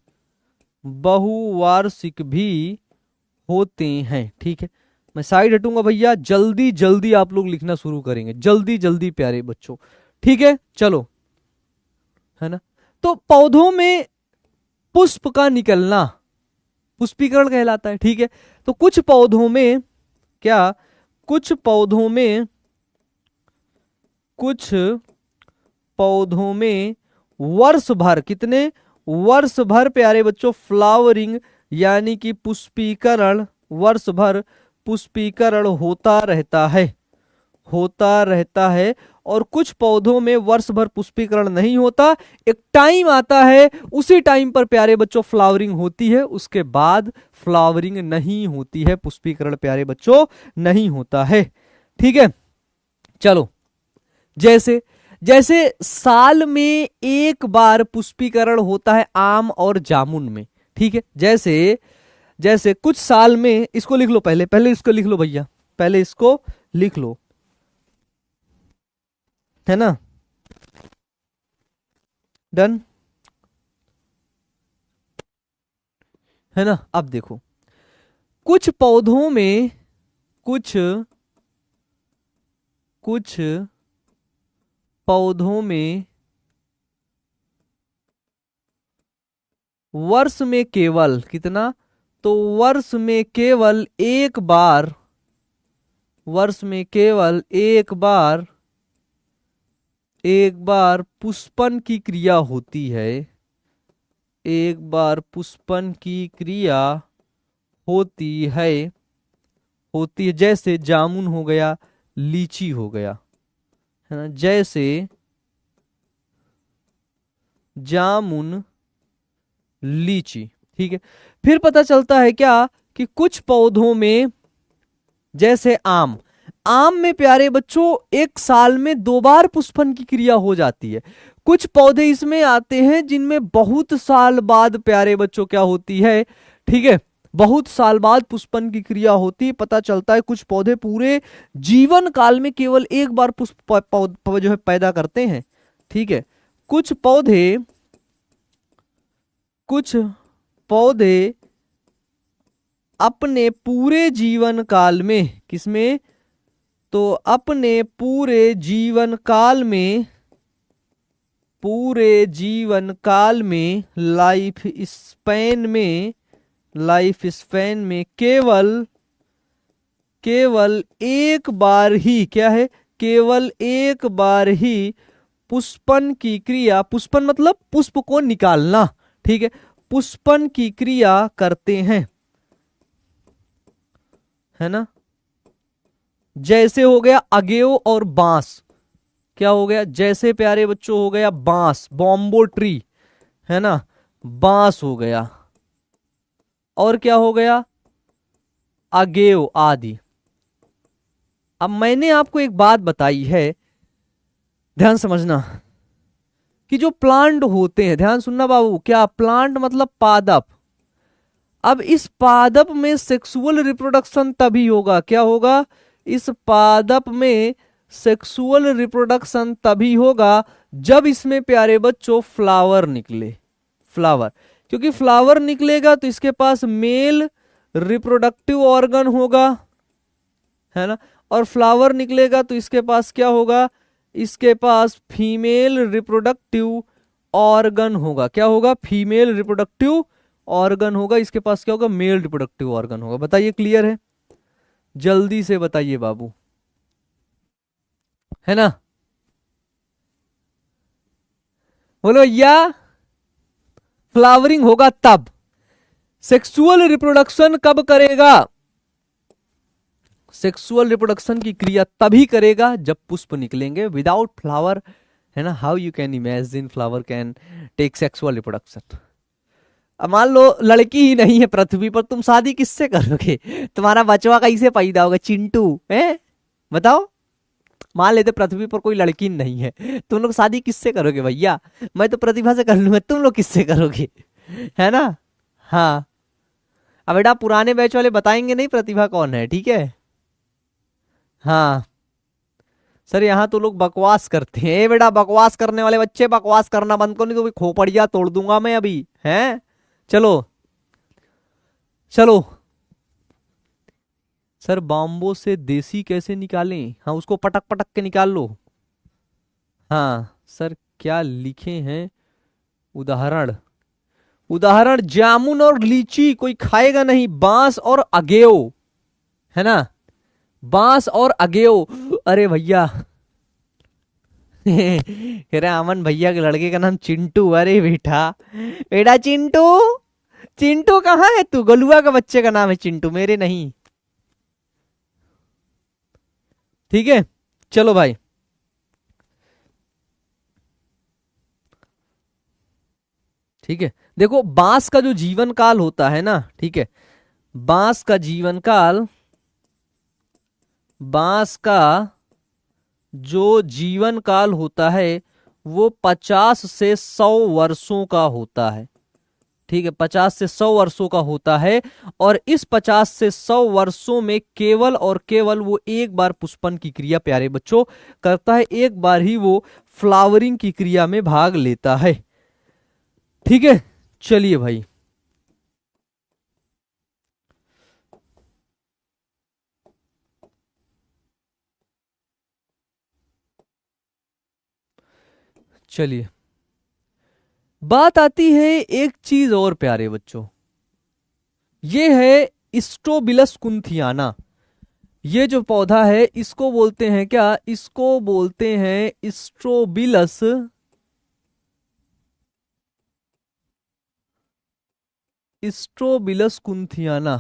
Speaker 1: बहुवार्षिक भी होते हैं। ठीक है, मैं साइड हटूंगा भैया, जल्दी जल्दी आप लोग लिखना शुरू करेंगे, जल्दी जल्दी प्यारे बच्चों। ठीक है चलो, है ना। तो पौधों में पुष्प का निकलना पुष्पीकरण कहलाता है। ठीक है, तो कुछ पौधों में क्या, कुछ पौधों में, कुछ पौधों में वर्ष भर, कितने वर्ष भर प्यारे बच्चों, फ्लावरिंग यानी कि पुष्पीकरण, वर्ष भर पुष्पीकरण होता रहता है, होता रहता है। और कुछ पौधों में वर्ष भर पुष्पीकरण नहीं होता, एक टाइम आता है, उसी टाइम पर प्यारे बच्चों फ्लावरिंग होती है, उसके बाद फ्लावरिंग नहीं होती है, पुष्पीकरण प्यारे बच्चों नहीं होता है। ठीक है चलो, जैसे जैसे साल में एक बार पुष्पीकरण होता है आम और जामुन में। ठीक है, जैसे जैसे कुछ साल में, इसको लिख लो पहले, पहले इसको लिख लो भैया, पहले इसको लिख लो, है ना, डन, है ना। अब देखो, कुछ पौधों में, कुछ कुछ पौधों में वर्ष में केवल कितना, तो वर्ष में केवल एक बार, वर्ष में केवल एक बार, एक बार पुष्पन की क्रिया होती है, एक बार पुष्पन की क्रिया होती है, होती है। जैसे जामुन हो गया, लीची हो गया, है ना, जैसे जामुन, लीची। ठीक है, फिर पता चलता है क्या कि कुछ पौधों में, जैसे आम, आम में प्यारे बच्चों एक साल में 2 बार पुष्पन की क्रिया हो जाती है। कुछ पौधे इसमें आते हैं जिनमें बहुत साल बाद प्यारे बच्चों क्या होती है, ठीक है, बहुत साल बाद पुष्पन की क्रिया होती है। पता चलता है कुछ पौधे पूरे जीवन काल में केवल एक बार पुष्प जो है पैदा करते हैं। ठीक है, कुछ पौधे, कुछ पौधे अपने पूरे जीवन काल में, किसमें, तो अपने पूरे जीवन काल में, पूरे जीवन काल में, लाइफ स्पैन में, लाइफ स्पैन में केवल, केवल एक बार ही, क्या है, केवल एक बार ही पुष्पन की क्रिया, पुष्पन मतलब पुष्प को निकालना, ठीक है, पुष्पन की क्रिया करते हैं, है ना। जैसे हो गया अगेव और बांस, क्या हो गया, जैसे प्यारे बच्चों हो गया बांस, बॉम्बो ट्री, है ना, बांस हो गया, और क्या हो गया, अगेव आदि। अब मैंने आपको एक बात बताई है, ध्यान समझना, कि जो प्लांट होते हैं, ध्यान सुनना बाबू, क्या प्लांट मतलब पादप। अब इस पादप में सेक्सुअल रिप्रोडक्शन तभी होगा, क्या होगा, इस पादप में सेक्सुअल रिप्रोडक्शन तभी होगा जब इसमें प्यारे बच्चों फ्लावर निकले, फ्लावर, क्योंकि फ्लावर निकलेगा तो इसके पास मेल रिप्रोडक्टिव ऑर्गन होगा, है ना, और फ्लावर निकलेगा तो इसके पास क्या होगा, इसके पास फीमेल रिप्रोडक्टिव ऑर्गन होगा, क्या होगा, फीमेल रिप्रोडक्टिव ऑर्गन होगा, इसके पास क्या होगा, मेल रिप्रोडक्टिव ऑर्गन होगा। बताइए क्लियर है, जल्दी से बताइए बाबू, है ना, बोलो भैया। फ्लावरिंग होगा तब, सेक्सुअल रिप्रोडक्शन कब करेगा, सेक्सुअल रिप्रोडक्शन की क्रिया तभी करेगा जब पुष्प निकलेंगे, विदाउट फ्लावर, है ना, how you can imagine flower can take sexual reproduction. अब मान लो लड़की ही नहीं है पृथ्वी पर, तुम शादी किससे करोगे, तुम्हारा बचवा कैसे पैदा होगा, चिंटू है, बताओ। मान लेते पृथ्वी पर कोई लड़की नहीं है, तुम लोग शादी किससे करोगे भैया, मैं तो प्रतिभा से कर लूंगा, तुम लोग किससे करोगे, है ना। हाँ, अब बेटा पुराने बैच वाले बताएंगे नहीं प्रतिभा कौन है, ठीक है। हाँ सर, यहाँ तो लोग बकवास करते हैं, ए बेटा बकवास करने वाले बच्चे बकवास करना बंद करो, नहीं तो खोपड़िया तोड़ दूंगा मैं अभी, हैं। चलो चलो सर, बाम्बो से देसी कैसे निकालें? हाँ, उसको पटक पटक के निकाल लो। हाँ सर, क्या लिखे हैं? उदाहरण, उदाहरण जामुन और लीची कोई खाएगा नहीं, बांस और अगेओ, है ना, बांस और अगेओ। अरे भैया कह रहे अमन भैया के लड़के का नाम चिंटू। अरे बेटा, बेटा चिंटू, चिंटू कहाँ है तू? गलुआ का बच्चे का नाम है चिंटू, मेरे नहीं। ठीक है, चलो भाई। ठीक है, देखो बांस का जो जीवन काल होता है ना, ठीक है, बांस का जीवन काल, बांस का जो जीवन काल होता है वो 50 से 100 वर्षों का होता है। ठीक है, 50 से 100 वर्षों का होता है। और इस 50 से 100 वर्षों में केवल और केवल वो एक बार पुष्पन की क्रिया, प्यारे बच्चों, करता है। एक बार ही वो फ्लावरिंग की क्रिया में भाग लेता है। ठीक है, चलिए भाई। चलिए, बात आती है एक चीज और प्यारे बच्चों, ये है स्ट्रोबिलस कुंथियाना। ये जो पौधा है इसको बोलते हैं क्या? इसको बोलते हैं स्ट्रोबिलस, स्ट्रोबिलस कुंथियाना।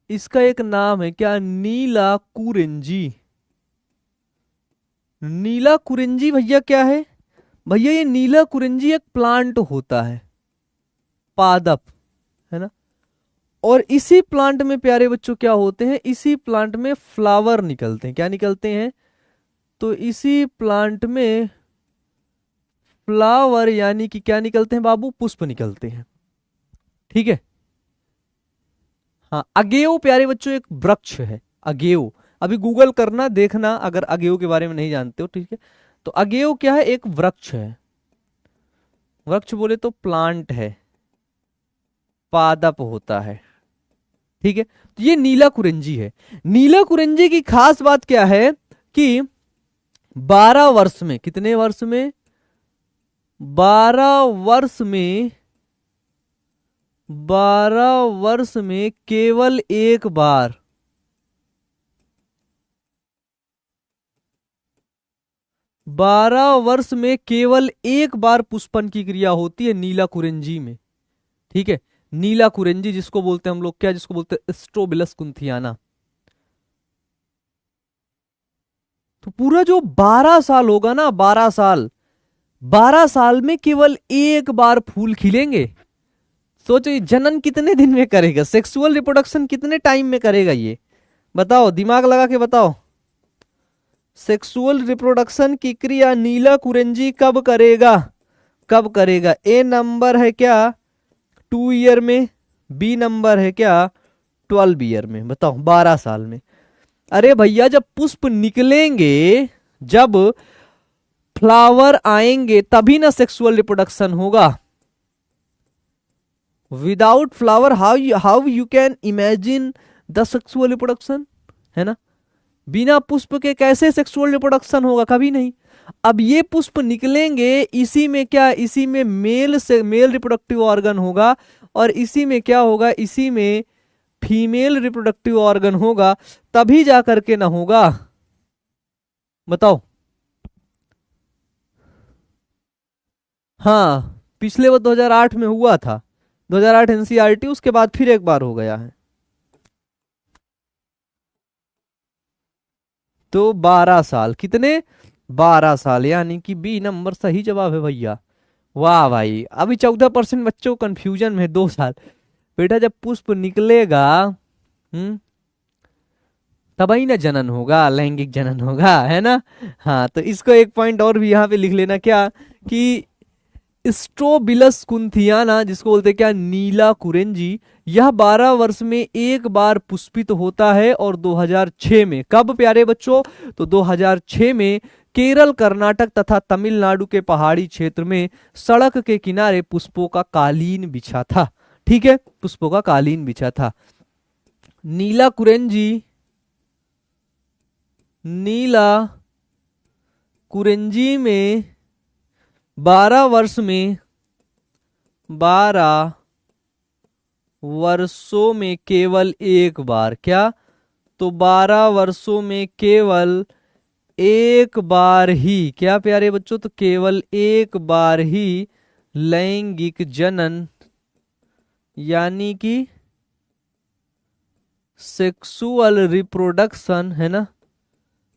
Speaker 1: इसका एक नाम है क्या? नीला कुरेंजी। नीला कुरेंजी भैया क्या है? भैया ये नीला कुरेंजी एक प्लांट होता है, पादप, है ना। और इसी प्लांट में प्यारे बच्चों क्या होते हैं? इसी प्लांट में फ्लावर निकलते हैं। क्या निकलते हैं? तो इसी प्लांट में फ्लावर यानी कि क्या निकलते हैं बाबू? पुष्प निकलते हैं। ठीक है, हाँ। अगेओ प्यारे बच्चों एक वृक्ष है, अगेओ। अभी गूगल करना, देखना अगर अगेओ के बारे में नहीं जानते हो। ठीक है, तो अगेओ क्या है? एक वृक्ष है। वृक्ष बोले तो प्लांट है, पादप होता है। ठीक है, तो ये नीला कुरेंजी है। नीला कुरेंजी की खास बात क्या है कि 12 वर्ष में, कितने वर्ष में? 12 वर्ष में, 12 वर्ष में केवल एक बार, 12 वर्ष में केवल एक बार पुष्पन की क्रिया होती है नीला कुरेंजी में। ठीक है, नीला कुरेंजी जिसको बोलते हैं हम लोग, क्या जिसको बोलते हैं? स्ट्रोबिलस कुंथियाना। तो पूरा जो 12 साल होगा ना, 12 साल, 12 साल में केवल एक बार फूल खिलेंगे। सोचो ये जनन कितने दिन में करेगा, सेक्सुअल रिप्रोडक्शन कितने टाइम में करेगा, ये बताओ, दिमाग लगा के बताओ। सेक्सुअल रिप्रोडक्शन की क्रिया नीला कुरेंजी कब करेगा? कब करेगा? ए नंबर है क्या 2 ईयर में, बी नंबर है क्या 12 ईयर में? बताओ, 12 साल में। अरे भैया जब पुष्प निकलेंगे, जब फ्लावर आएंगे तभी ना सेक्सुअल रिप्रोडक्शन होगा। Without flower how you can imagine the sexual reproduction, है ना। बिना पुष्प के कैसे सेक्सुअल रिप्रोडक्शन होगा? कभी नहीं। अब ये पुष्प निकलेंगे, इसी में क्या, इसी में मेल से मेल रिप्रोडक्टिव ऑर्गन होगा, और इसी में क्या होगा? इसी में फीमेल रिप्रोडक्टिव ऑर्गन होगा, तभी जा करके ना होगा। बताओ। हाँ, पिछले वो 2008 में हुआ था, 2008 एनसीईआरटी, उसके बाद फिर एक बार हो गया है। तो 12 साल, कितने? 12 साल, यानी कि बी नंबर सही जवाब है भैया। वाह भाई, अभी 14% बच्चों कंफ्यूजन में, 2 साल। बेटा जब पुष्प निकलेगा, तब ही ना जनन होगा, लैंगिक जनन होगा, है ना। हाँ, तो इसको एक पॉइंट और भी यहाँ पे लिख लेना, क्या कि स्ट्रोबिलस कुंथियाना, जिसको बोलते हैं क्या, नीला कुरेंजी, यह 12 वर्ष में एक बार पुष्पित होता है। और 2006 में, कब प्यारे बच्चों? तो 2006 में केरल, कर्नाटक तथा तमिलनाडु के पहाड़ी क्षेत्र में सड़क के किनारे पुष्पों का कालीन बिछा था। ठीक है, पुष्पों का कालीन बिछा था। नीला कुरेंजी, नीला कुरेंजी में 12 वर्ष में, 12 वर्षों में केवल एक बार, क्या? तो 12 वर्षों में केवल एक बार ही, क्या प्यारे बच्चों? तो केवल एक बार ही लैंगिक जनन यानी कि सेक्सुअल रिप्रोडक्शन, है ना,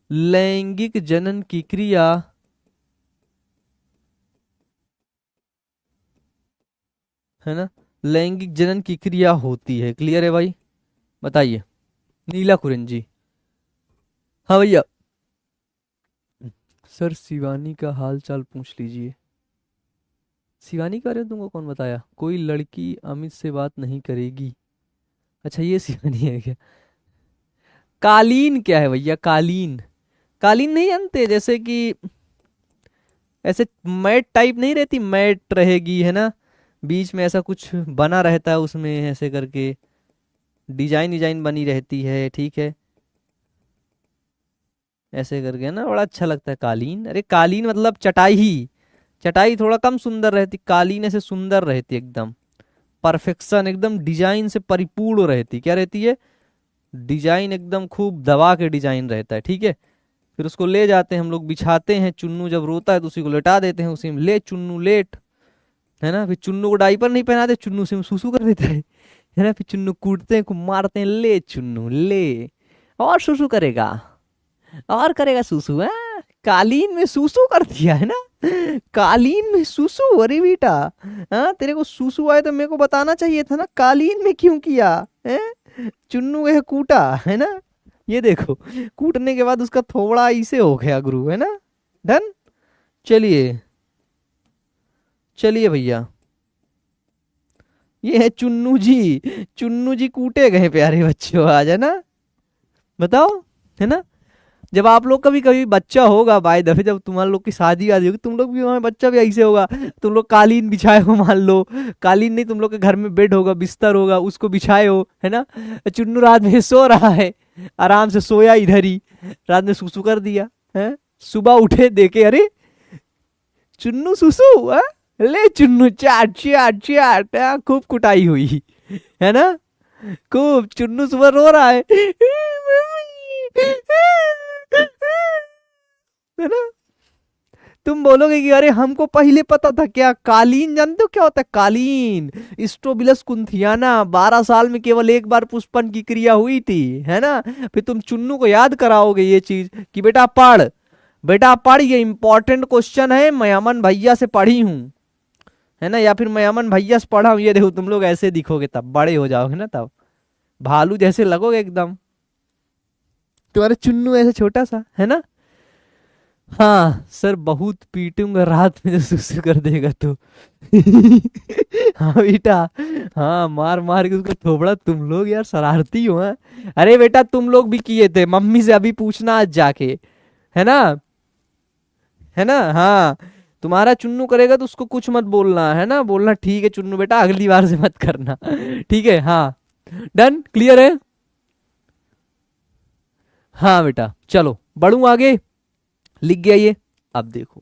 Speaker 1: लैंगिक जनन की क्रिया है ना, लैंगिक जनन की क्रिया होती है। क्लियर है भाई? बताइए। नीला कुरेंजी। हाँ भैया। सर शिवानी का हाल चाल पूछ लीजिए। शिवानी के बारे में तुमको कौन बताया? कोई लड़की अमित से बात नहीं करेगी। अच्छा ये शिवानी है क्या? कालीन क्या है भैया? कालीन, कालीन नहीं जानते? जैसे कि ऐसे मैट टाइप नहीं रहती, मैट रहेगी है ना, बीच में ऐसा कुछ बना रहता है, उसमें ऐसे करके डिजाइन डिजाइन बनी रहती है, ठीक है, ऐसे करके ना, बड़ा अच्छा लगता है कालीन। अरे कालीन मतलब चटाई ही, चटाई थोड़ा कम सुंदर रहती, कालीन ऐसे सुंदर रहती एकदम, परफेक्शन एकदम, डिजाइन से परिपूर्ण रहती। क्या रहती है? डिजाइन एकदम खूब दबा के डिजाइन रहता है, ठीक है। फिर उसको ले जाते हैं हम लोग, बिछाते हैं, चुन्नू जब रोता है तो उसी को लेटा देते हैं, उसी में ले चुन्नू लेट, है ना। फिर चुन्नू को डाइपर नहीं पहनाते, चुन्नू से सुसु कर देता है ना। फिर चुन्नू कूटते हैं, खूब मारते हैं, ले चुन्नू ले, और सुसु करेगा, और करेगा सुसु, है। कालीन में सुसु कर दिया है ना, कालीन में सुसु, अरे बेटा, हाँ तेरे को सुसु आए तो मेरे को बताना चाहिए था ना, कालीन में क्यों किया है? चुन्नू है कूटा, है ना, ये देखो, कूटने के बाद उसका थोड़ा इसे हो गया गुरु, है ना। डन। चलिए, चलिए भैया, ये है चुन्नू जी, चुन्नू जी कूटे गए प्यारे बच्चों, आज, है ना। बताओ, है ना। जब आप लोग का भी कभी बच्चा होगा, बाय दफे जब तुम्हारे लोग की शादी वादी होगी, तुम लोग भी, वहां बच्चा भी ऐसे होगा, तुम लोग कालीन बिछाए हो, मान लो, कालीन नहीं, तुम लोग के घर में बेड होगा, बिस्तर होगा, उसको बिछाए हो, है ना। चुन्नू रात में सो रहा है, आराम से सोया इधर ही, रात में सुसु कर दिया है, सुबह उठे देखे, अरे चुन्नू सुसु, है? ले चुन्नू चाट चाट चाट, खूब कुटाई हुई, है ना, खूब। चुन्नू सुबह रो रहा है है ना। तुम बोलोगे कि अरे हमको पहले पता था, क्या कालीन जानते हो क्या होता है? कालीन स्ट्रोबिलस कुंथियाना, 12 साल में केवल एक बार पुष्पन की क्रिया हुई थी, है ना। फिर तुम चुन्नू को याद कराओगे ये चीज कि बेटा पढ़, बेटा पढ़, ये इंपॉर्टेंट क्वेश्चन है, मैं अमन भैया से पढ़ी हूँ, है ना, या फिर मैं अमन भैया से पढ़ा हूँ। ये देखो तुम लोग ऐसे दिखोगे, तब बड़े हो जाओगे ना, तब भालू जैसे लगोगे एकदम, तुम्हारा चुन्नू ऐसे छोटा सा, है ना। हाँ सर, बहुत पीटूंगा रात में जो सुसु कर देगा तो हाँ बेटा, हाँ मार मार के उसका थोबड़ा, तुम लोग यार शरारती हो, हाँ? अरे बेटा तुम लोग भी किए थे, मम्मी से अभी पूछना आज जाके, है ना, है ना। हाँ, तुम्हारा चुन्नू करेगा तो उसको कुछ मत बोलना, है ना, बोलना ठीक है चुन्नू बेटा, अगली बार से मत करना ठीक है, हाँ। डन, क्लियर है? हाँ बेटा, चलो बढ़ू आगे, लिख गया ये। अब देखो,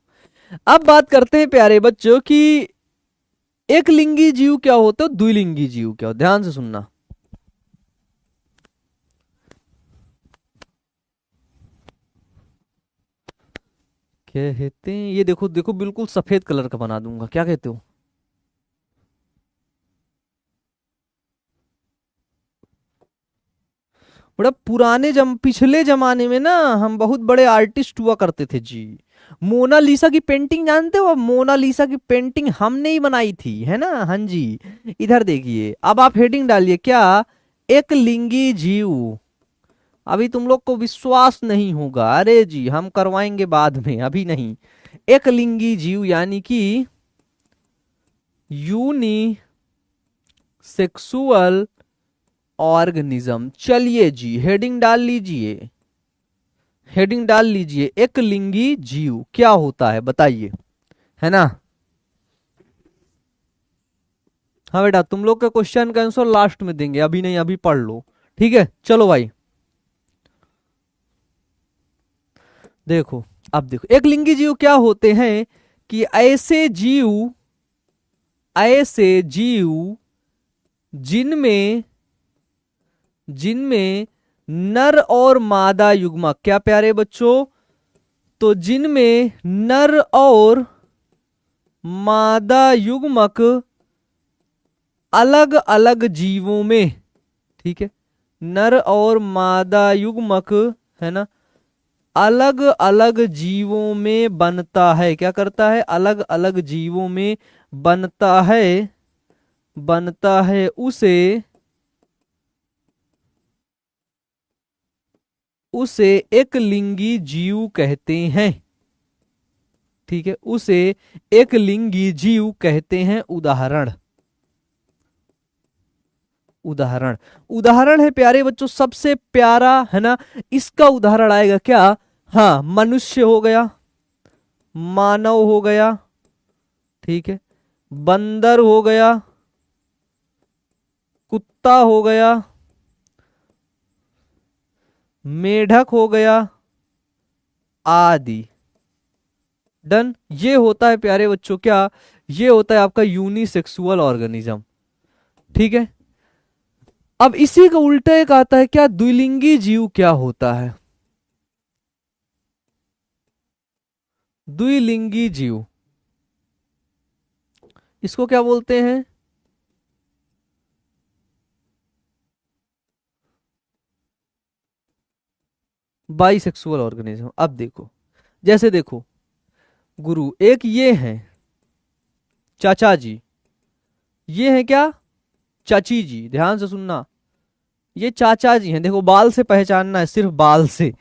Speaker 1: अब बात करते हैं प्यारे बच्चों कि एक लिंगी जीव क्या होता है, द्विलिंगी जीव क्या होता है, ध्यान से सुनना। कहते हैं, ये देखो देखो, बिल्कुल सफेद कलर का बना दूंगा, क्या कहते हो? बड़ा पुराने पिछले जमाने में ना, हम बहुत बड़े आर्टिस्ट हुआ करते थे जी। मोनालिसा की पेंटिंग जानते हो? मोनालिसा की पेंटिंग हमने ही बनाई थी, है ना, हाँ जी। इधर देखिए, अब आप हेडिंग डालिए, क्या? एक लिंगी जीव। अभी तुम लोग को विश्वास नहीं होगा, अरे जी हम करवाएंगे बाद में, अभी नहीं। एक लिंगी जीव यानी कि यूनी सेक्सुअल ऑर्गेनिज्म। चलिए जी, हेडिंग डाल लीजिए, हेडिंग डाल लीजिए, एक लिंगी जीव क्या होता है बताइए, है ना। हाँ बेटा, तुम लोग का क्वेश्चन का आंसर लास्ट में देंगे, अभी नहीं, अभी पढ़ लो। ठीक है, चलो भाई देखो। अब देखो, एक लिंगी जीव क्या होते हैं कि ऐसे जीव जिनमें जिनमें नर और मादा युग्मक, क्या प्यारे बच्चों, तो जिनमें नर और मादा युग्मक अलग अलग जीवों में, ठीक है, नर और मादा युग्मक, है ना, अलग अलग जीवों में बनता है। क्या करता है? अलग अलग जीवों में बनता है उसे एक लिंगी जीव कहते हैं। ठीक है, उसे एक लिंगी जीव कहते हैं। उदाहरण उदाहरण उदाहरण है प्यारे बच्चों, सबसे प्यारा, है ना, इसका उदाहरण आएगा क्या? हाँ, मनुष्य हो गया, मानव हो गया, ठीक है, बंदर हो गया, कुत्ता हो गया, मेढक हो गया, आदि। डन। ये होता है प्यारे बच्चों क्या? ये होता है आपका यूनिसेक्सुअल ऑर्गेनिज्म। ठीक है, अब इसी का उल्टा एक आता है क्या? द्विलिंगी जीव क्या होता है? द्विलिंगी जीव, इसको क्या बोलते हैं? Bisexual organism. अब देखो, जैसे देखो गुरु, एक ये है चाचा जी, ये है क्या? चाची जी। ध्यान से सुनना, ये चाचा जी हैं। देखो, बाल से पहचानना है, सिर्फ बाल से,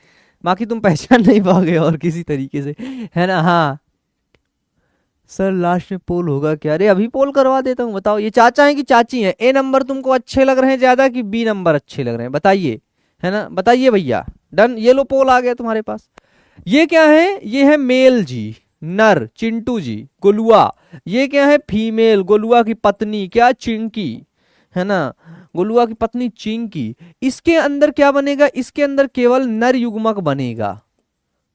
Speaker 1: बाकी तुम पहचान नहीं पाओगे और किसी तरीके से, है ना। हाँ सर, लास्ट में पोल होगा क्या? अरे अभी पोल करवा देता हूँ। बताओ, ये चाचा है कि चाची है? ए नंबर तुमको अच्छे लग रहे हैं ज्यादा कि बी नंबर अच्छे लग रहे हैं? बताइए, है ना, बताइए भैया। डन, ये लो, पोल आ गया तुम्हारे पास। ये क्या है? ये है मेल जी, नर, चिंटू जी, गोलुआ। ये क्या है? फीमेल, गोलुआ की पत्नी, क्या? चिंकी, है ना, गोलुआ की पत्नी चिंकी। इसके अंदर क्या बनेगा? इसके अंदर केवल नर युग्मक बनेगा।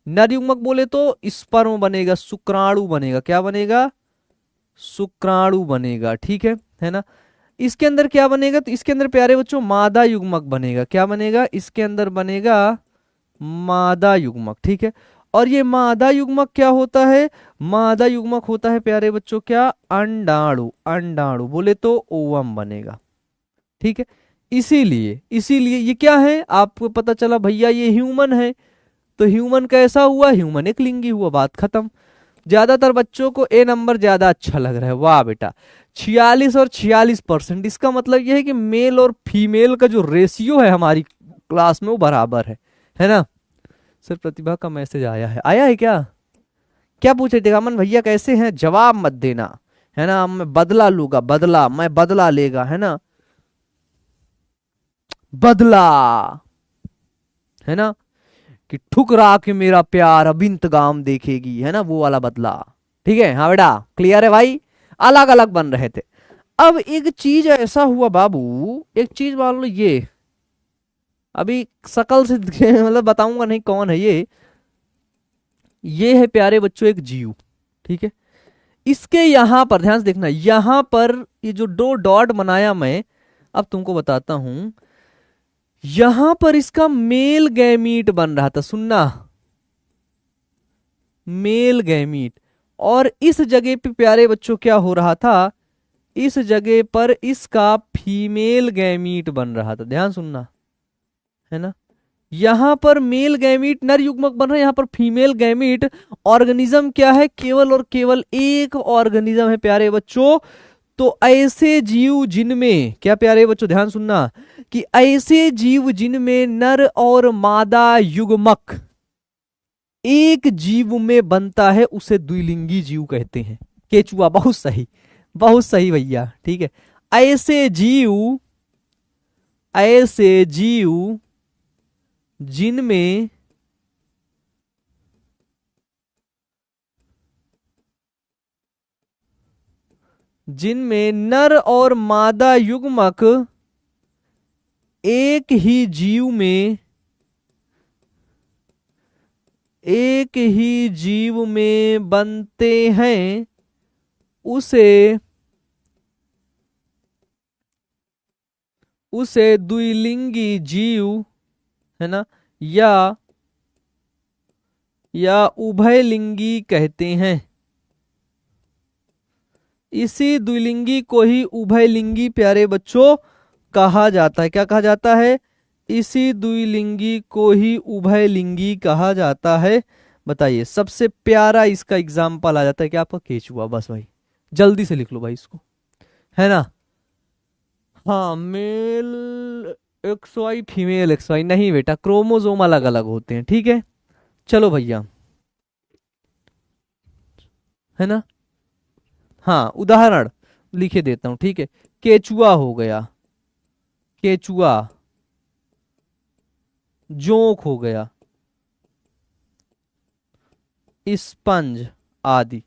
Speaker 1: नर युग्मक बोले तो स्पर्म बनेगा, शुक्राणु बनेगा। क्या बनेगा? शुक्राणु बनेगा। ठीक है ना। इसके अंदर क्या बनेगा? तो इसके अंदर प्यारे बच्चों मादा युग्मक बनेगा। क्या बनेगा? इसके अंदर बनेगा मादा युग्मक। ठीक है, और ये मादा युग्मक क्या होता है? मादा युग्मक होता है प्यारे बच्चों क्या? अंडाणु। अंडाणु बोले तो ओवम बनेगा। ठीक है, इसीलिए इसीलिए ये क्या है? आपको पता चला भैया ये ह्यूमन है, तो ह्यूमन कैसा हुआ? ह्यूमन एक लिंगी हुआ, बात खत्म। ज्यादातर बच्चों को ए नंबर ज्यादा अच्छा लग रहा है, वाह बेटा। 46 और 46%, इसका मतलब यह है कि मेल और फीमेल का जो रेशियो है हमारी क्लास में वो बराबर है ना। सर प्रतिभा का मैसेज आया है क्या? क्या पूछे थे अमन भैया? कैसे हैं? जवाब मत देना, है ना। मैं बदला लूंगा, बदला, मैं बदला लेगा, है ना, बदला, है ना, कि ठुकरा के मेरा प्यार अब इंतकाम देखेगी, है ना, वो वाला बदला। ठीक है, हाँ बेटा, क्लियर है भाई। अलग अलग बन रहे थे। अब एक चीज ऐसा हुआ बाबू, एक चीज मान लो, ये अभी शकल से मतलब बताऊंगा नहीं कौन है ये है प्यारे बच्चों एक जीव। ठीक है, इसके यहां पर ध्यान से देखना, यहां पर ये जो दो डॉट बनाया मैं, अब तुमको बताता हूं। यहां पर इसका मेल गैमीट बन रहा था, सुनना, मेल गैमीट। और इस जगह पे प्यारे बच्चों क्या हो रहा था? इस जगह पर इसका फीमेल गैमीट बन रहा था। ध्यान सुनना, है ना, यहां पर मेल गैमीट नर युग्मक बन रहा है, यहां पर फीमेल गैमीट। ऑर्गेनिज्म क्या है? केवल और केवल एक ऑर्गेनिज्म है प्यारे बच्चों। तो ऐसे जीव जिनमें, क्या प्यारे बच्चों ध्यान सुनना, कि ऐसे जीव जिनमें नर और मादा युग्मक एक जीव में बनता है उसे द्विलिंगी जीव कहते हैं। केचुआ, बहुत सही, बहुत सही भैया। ठीक है, ऐसे जीव जिनमें जिनमें नर और मादा युग्मक एक ही जीव में बनते हैं, उसे द्विलिंगी जीव, है ना, या उभयलिंगी कहते हैं। इसी द्विलिंगी को ही उभयलिंगी प्यारे बच्चों कहा जाता है। क्या कहा जाता है? इसी द्विलिंगी को ही उभयलिंगी कहा जाता है। बताइए, सबसे प्यारा इसका एग्जाम्पल आ जाता है क्या आपका? केचुआ। बस भाई जल्दी से लिख लो भाई इसको, है ना। हाँ, मेल XY फीमेल XY नहीं बेटा, क्रोमोजोम अलग अलग होते हैं, ठीक है। चलो भैया, है ना। हाँ, उदाहरण लिखे देता हूं, ठीक है। केचुआ हो गया, केचुआ, जोंक हो गया, स्पंज आदि,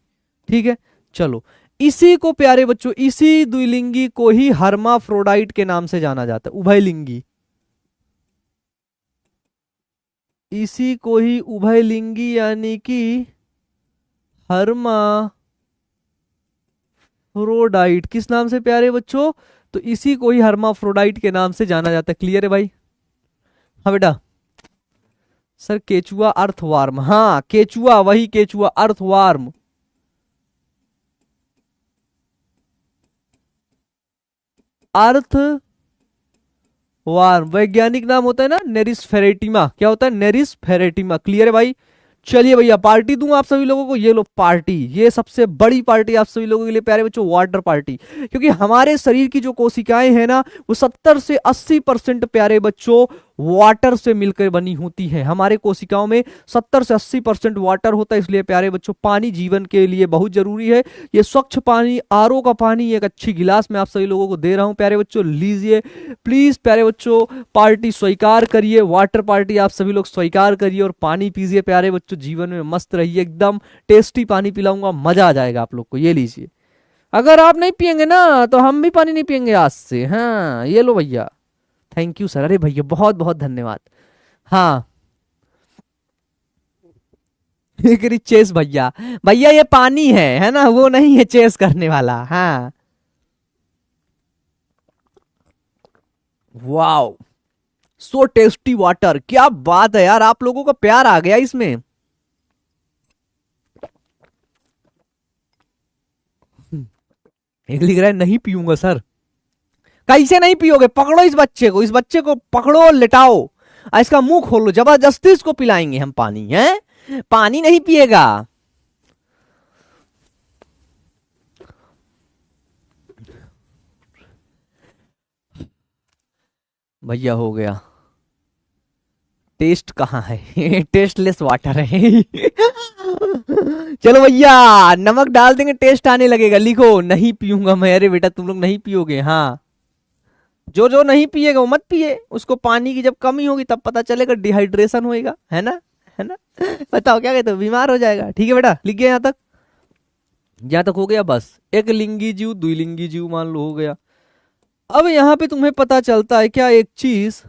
Speaker 1: ठीक है। चलो, इसी को प्यारे बच्चों, इसी द्विलिंगी को ही हर्माफ्रोडाइट के नाम से जाना जाता है, उभयलिंगी। इसी को ही उभयलिंगी यानी कि हर्माफ्रोडाइट किस नाम से प्यारे बच्चों? तो इसी को ही हर्माफ्रोडाइट के नाम से जाना जाता है। क्लियर है भाई? हाँ बेटा। सर केचुआ अर्थवार्म, हाँ केचुआ, वही केचुआ अर्थवार्म। अर्थ वार्म वैज्ञानिक नाम होता है ना, नेरिस फेरेटिमा। क्या होता है? Nereis Pheretima. क्लियर है भाई? चलिए भैया, पार्टी दूं आप सभी लोगों को। ये लो पार्टी, ये सबसे बड़ी पार्टी आप सभी लोगों के लिए प्यारे बच्चों, वाटर पार्टी। क्योंकि हमारे शरीर की जो कोशिकाएं हैं ना, वो 70 से 80% प्यारे बच्चों वाटर से मिलकर बनी होती है। हमारे कोशिकाओं में 70 से 80% वाटर होता है। इसलिए प्यारे बच्चों, पानी जीवन के लिए बहुत जरूरी है। ये स्वच्छ पानी, RO का पानी एक अच्छी गिलास में आप सभी लोगों को दे रहा हूं प्यारे बच्चों, लीजिए प्लीज प्यारे बच्चों। पार्टी स्वीकार करिए, वाटर पार्टी आप सभी लोग स्वीकार करिए और पानी पीजिए प्यारे बच्चों। जीवन में मस्त रहिए, एकदम टेस्टी पानी पिलाऊंगा, मजा आ जाएगा आप लोग को। ये लीजिए। अगर आप नहीं पियेंगे ना तो हम भी पानी नहीं पियेंगे आज से। हाँ, ये लो भैया। Thank you sir. अरे भैया बहुत बहुत धन्यवाद। हाँ चेस भैया, भैया ये पानी है ना, वो नहीं है चेस करने वाला। हाँ, वाओ, सो टेस्टी वाटर। क्या बात है यार, आप लोगों का प्यार आ गया इसमें। एक लिख रहा है नहीं पीऊंगा सर। कैसे नहीं पियोगे? पकड़ो इस बच्चे को, इस बच्चे को पकड़ो और लेटाओ और इसका मुंह खोलो, जबरदस्ती इसको पिलाएंगे हम पानी। है, पानी नहीं पिएगा। भैया हो गया। टेस्ट कहाँ है? टेस्टलेस वाटर है। चलो भैया, नमक डाल देंगे, टेस्ट आने लगेगा। लिखो, नहीं पीऊंगा मैं। अरे बेटा तुम लोग नहीं पियोगे। हाँ, जो जो नहीं पिएगा वो मत पिए। उसको पानी की जब कमी होगी तब पता चलेगा, डिहाइड्रेशन होएगा, है ना, है ना। बताओ क्या कहते हो? बीमार हो जाएगा। ठीक है बेटा, लिख गया यहाँ तक? यहाँ तक हो गया? बस एक लिंगी जीव, द्विलिंगी जीव मान लो, हो गया। अब यहाँ पे तुम्हें पता चलता है क्या एक चीज,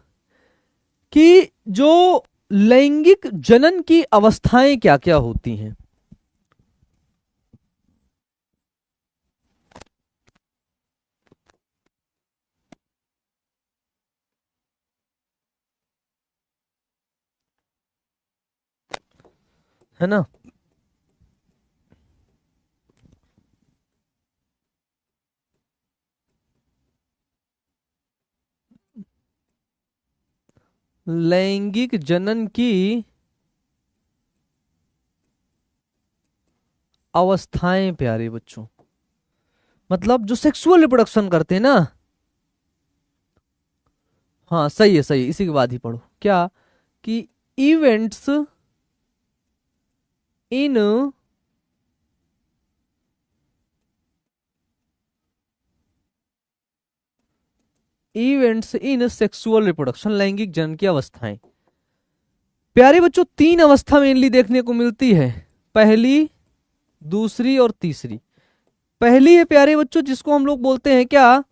Speaker 1: कि जो लैंगिक जनन की अवस्थाएं क्या क्या होती हैं। है ना। लैंगिक जनन की अवस्थाएं प्यारे बच्चों, मतलब जो सेक्सुअल रिप्रोडक्शन करते हैं ना। हाँ सही है, सही है। इसी के बाद ही पढ़ो क्या, कि इवेंट्स इन सेक्सुअल रिप्रोडक्शन, लैंगिक जनन की अवस्थाएं प्यारे बच्चों 3 अवस्था मेनली देखने को मिलती है। पहली, दूसरी और तीसरी। पहली है प्यारे बच्चों जिसको हम लोग बोलते हैं क्या,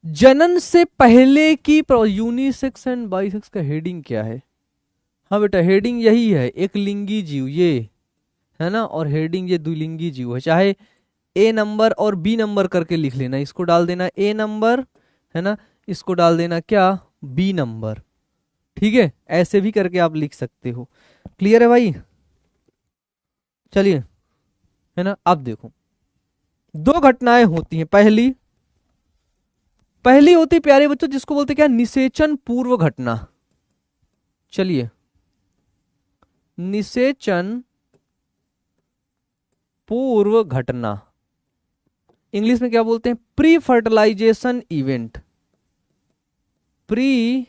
Speaker 1: जनन से पहले की यूनिसेक्स एंड बाइसेक्स का हेडिंग क्या है। हाँ बेटा हेडिंग यही है, एक लिंगी जीव ये है ना, और हेडिंग ये द्विलिंगी जीव है। चाहे ए नंबर और बी नंबर करके लिख लेना, इसको डाल देना ए नंबर है ना, इसको डाल देना क्या बी नंबर, ठीक है, ऐसे भी करके आप लिख सकते हो। क्लियर है भाई, चलिए है ना। अब देखो दो घटनाएं होती हैं, पहली होती है प्यारे बच्चों जिसको बोलते क्या, निषेचन पूर्व घटना। चलिए निषेचन पूर्व घटना, इंग्लिश में क्या बोलते हैं, pre fertilisation event. Pre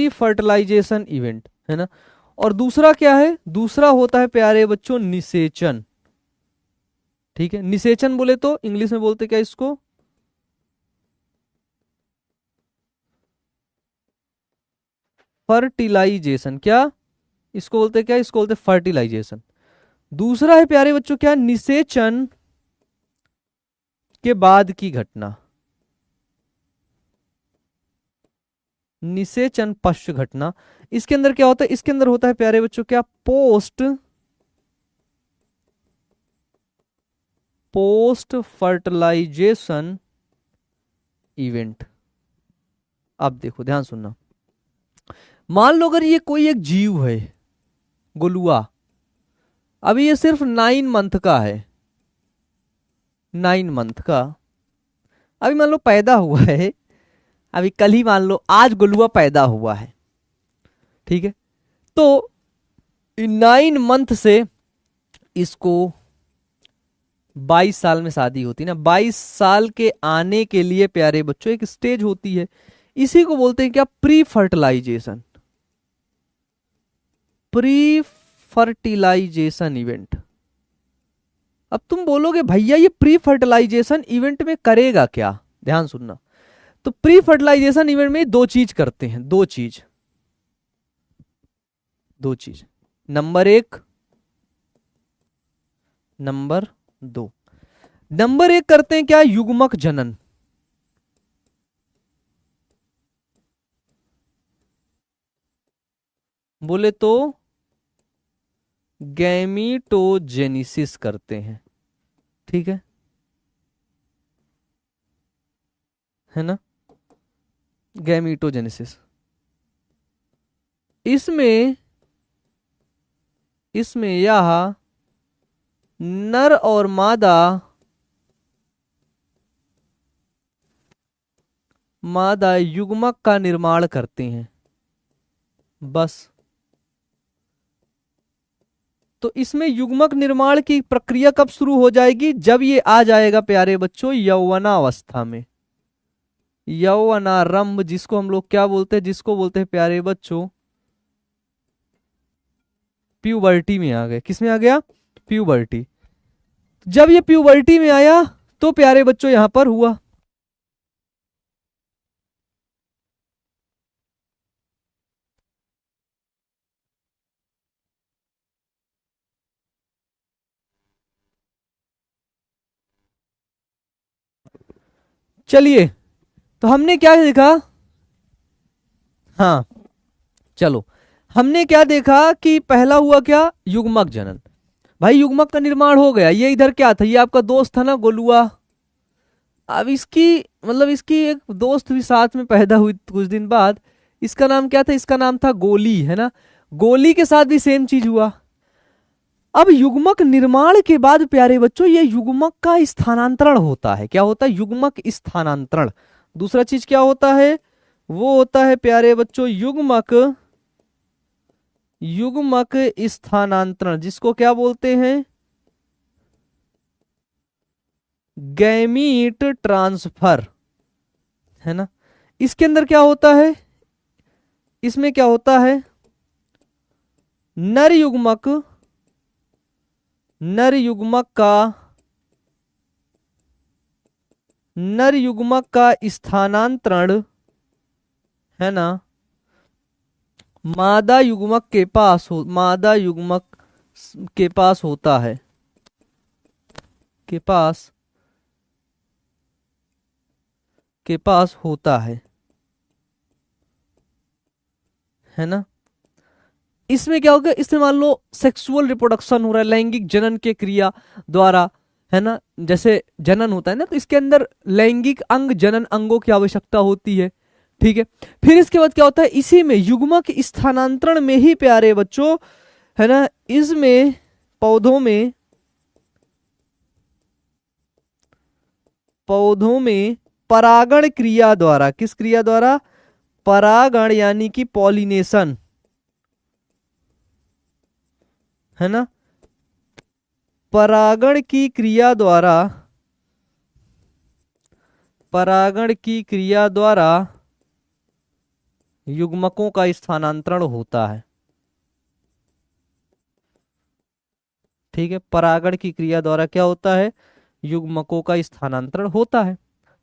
Speaker 1: fertilisation event है ना। और दूसरा क्या है, दूसरा होता है प्यारे बच्चों निषेचन। ठीक है, निषेचन बोले तो इंग्लिश में बोलते क्या इसको, फर्टिलाइजेशन। क्या इसको बोलते, क्या इसको बोलते फर्टिलाइजेशन। दूसरा है प्यारे बच्चों क्या, निषेचन के बाद की घटना, निषेचन पश्च घटना। इसके अंदर क्या होता है, इसके अंदर होता है प्यारे बच्चों क्या, पोस्ट फर्टिलाइजेशन इवेंट। अब देखो ध्यान सुनना, मान लो अगर ये कोई एक जीव है गोलुआ, अभी ये सिर्फ 9 मंथ का है, 9 मंथ का, अभी मान लो पैदा हुआ है, अभी कल ही मान लो आज गोलुआ पैदा हुआ है, ठीक है। तो 9 मंथ से इसको 22 साल में शादी होती है ना, 22 साल के आने के लिए प्यारे बच्चों एक स्टेज होती है, इसी को बोलते हैं क्या, pre fertilisation, pre fertilisation event. अब तुम बोलोगे भैया ये प्री फर्टिलाइजेशन इवेंट में करेगा क्या, ध्यान सुनना। तो प्री फर्टिलाइजेशन इवेंट में दो चीज करते हैं, दो चीज, नंबर 1, नंबर 2। नंबर 1 करते हैं क्या, युग्मक जनन। बोले तो गैमीटोजेनिसिस करते हैं, ठीक है ना, गैमीटोजेनिसिस। इसमें इसमें यह नर और मादा युग्मक का निर्माण करते हैं, बस। तो इसमें युग्मक निर्माण की प्रक्रिया कब शुरू हो जाएगी, जब ये आ जाएगा प्यारे बच्चों यौवनावस्था में, यौवनारंभ, जिसको हम लोग क्या बोलते हैं, जिसको बोलते हैं प्यारे बच्चों प्यूबर्टी में आ गए। किस में आ गया, प्यूबर्टी। जब ये प्यूबर्टी में आया तो प्यारे बच्चों यहां पर हुआ, चलिए तो हमने क्या देखा, हाँ चलो, हमने क्या देखा कि पहला हुआ क्या, युग्मक जनन। भाई युग्मक का निर्माण हो गया, ये इधर क्या था, ये आपका दोस्त था ना गोलुआ। अब इसकी मतलब इसकी एक दोस्त भी साथ में पैदा हुई कुछ दिन बाद, इसका नाम क्या था, इसका नाम था गोली, है ना। गोली के साथ भी सेम चीज हुआ। अब युग्मक निर्माण के बाद प्यारे बच्चों ये युग्मक का स्थानांतरण होता है, क्या होता है, युग्मक स्थानांतरण। दूसरा चीज क्या होता है, वो होता है प्यारे बच्चों युग्मक स्थानांतरण, जिसको क्या बोलते हैं, गैमीट ट्रांसफर, है ना। इसके अंदर क्या होता है, इसमें क्या होता है, नर युग्मक नर युग्मक का स्थानांतरण, है ना, मादा युग्मक के पास होता है, के पास होता है ना। इसमें क्या होगा, इसमें मान लो सेक्सुअल रिप्रोडक्शन हो रहा है, लैंगिक जनन के क्रिया द्वारा, है ना। जैसे जनन होता है ना, तो इसके अंदर लैंगिक अंग जनन अंगों की आवश्यकता होती है, ठीक है। फिर इसके बाद क्या होता है, इसी में युग्मक स्थानांतरण में ही प्यारे बच्चों, है ना, इसमें पौधों में परागण क्रिया द्वारा, किस क्रिया द्वारा, परागण यानी कि पॉलिनेशन, है ना, परागण की क्रिया द्वारा, युग्मकों का स्थानांतरण होता है, ठीक है। परागण की क्रिया द्वारा क्या होता है, युग्मकों का स्थानांतरण होता है,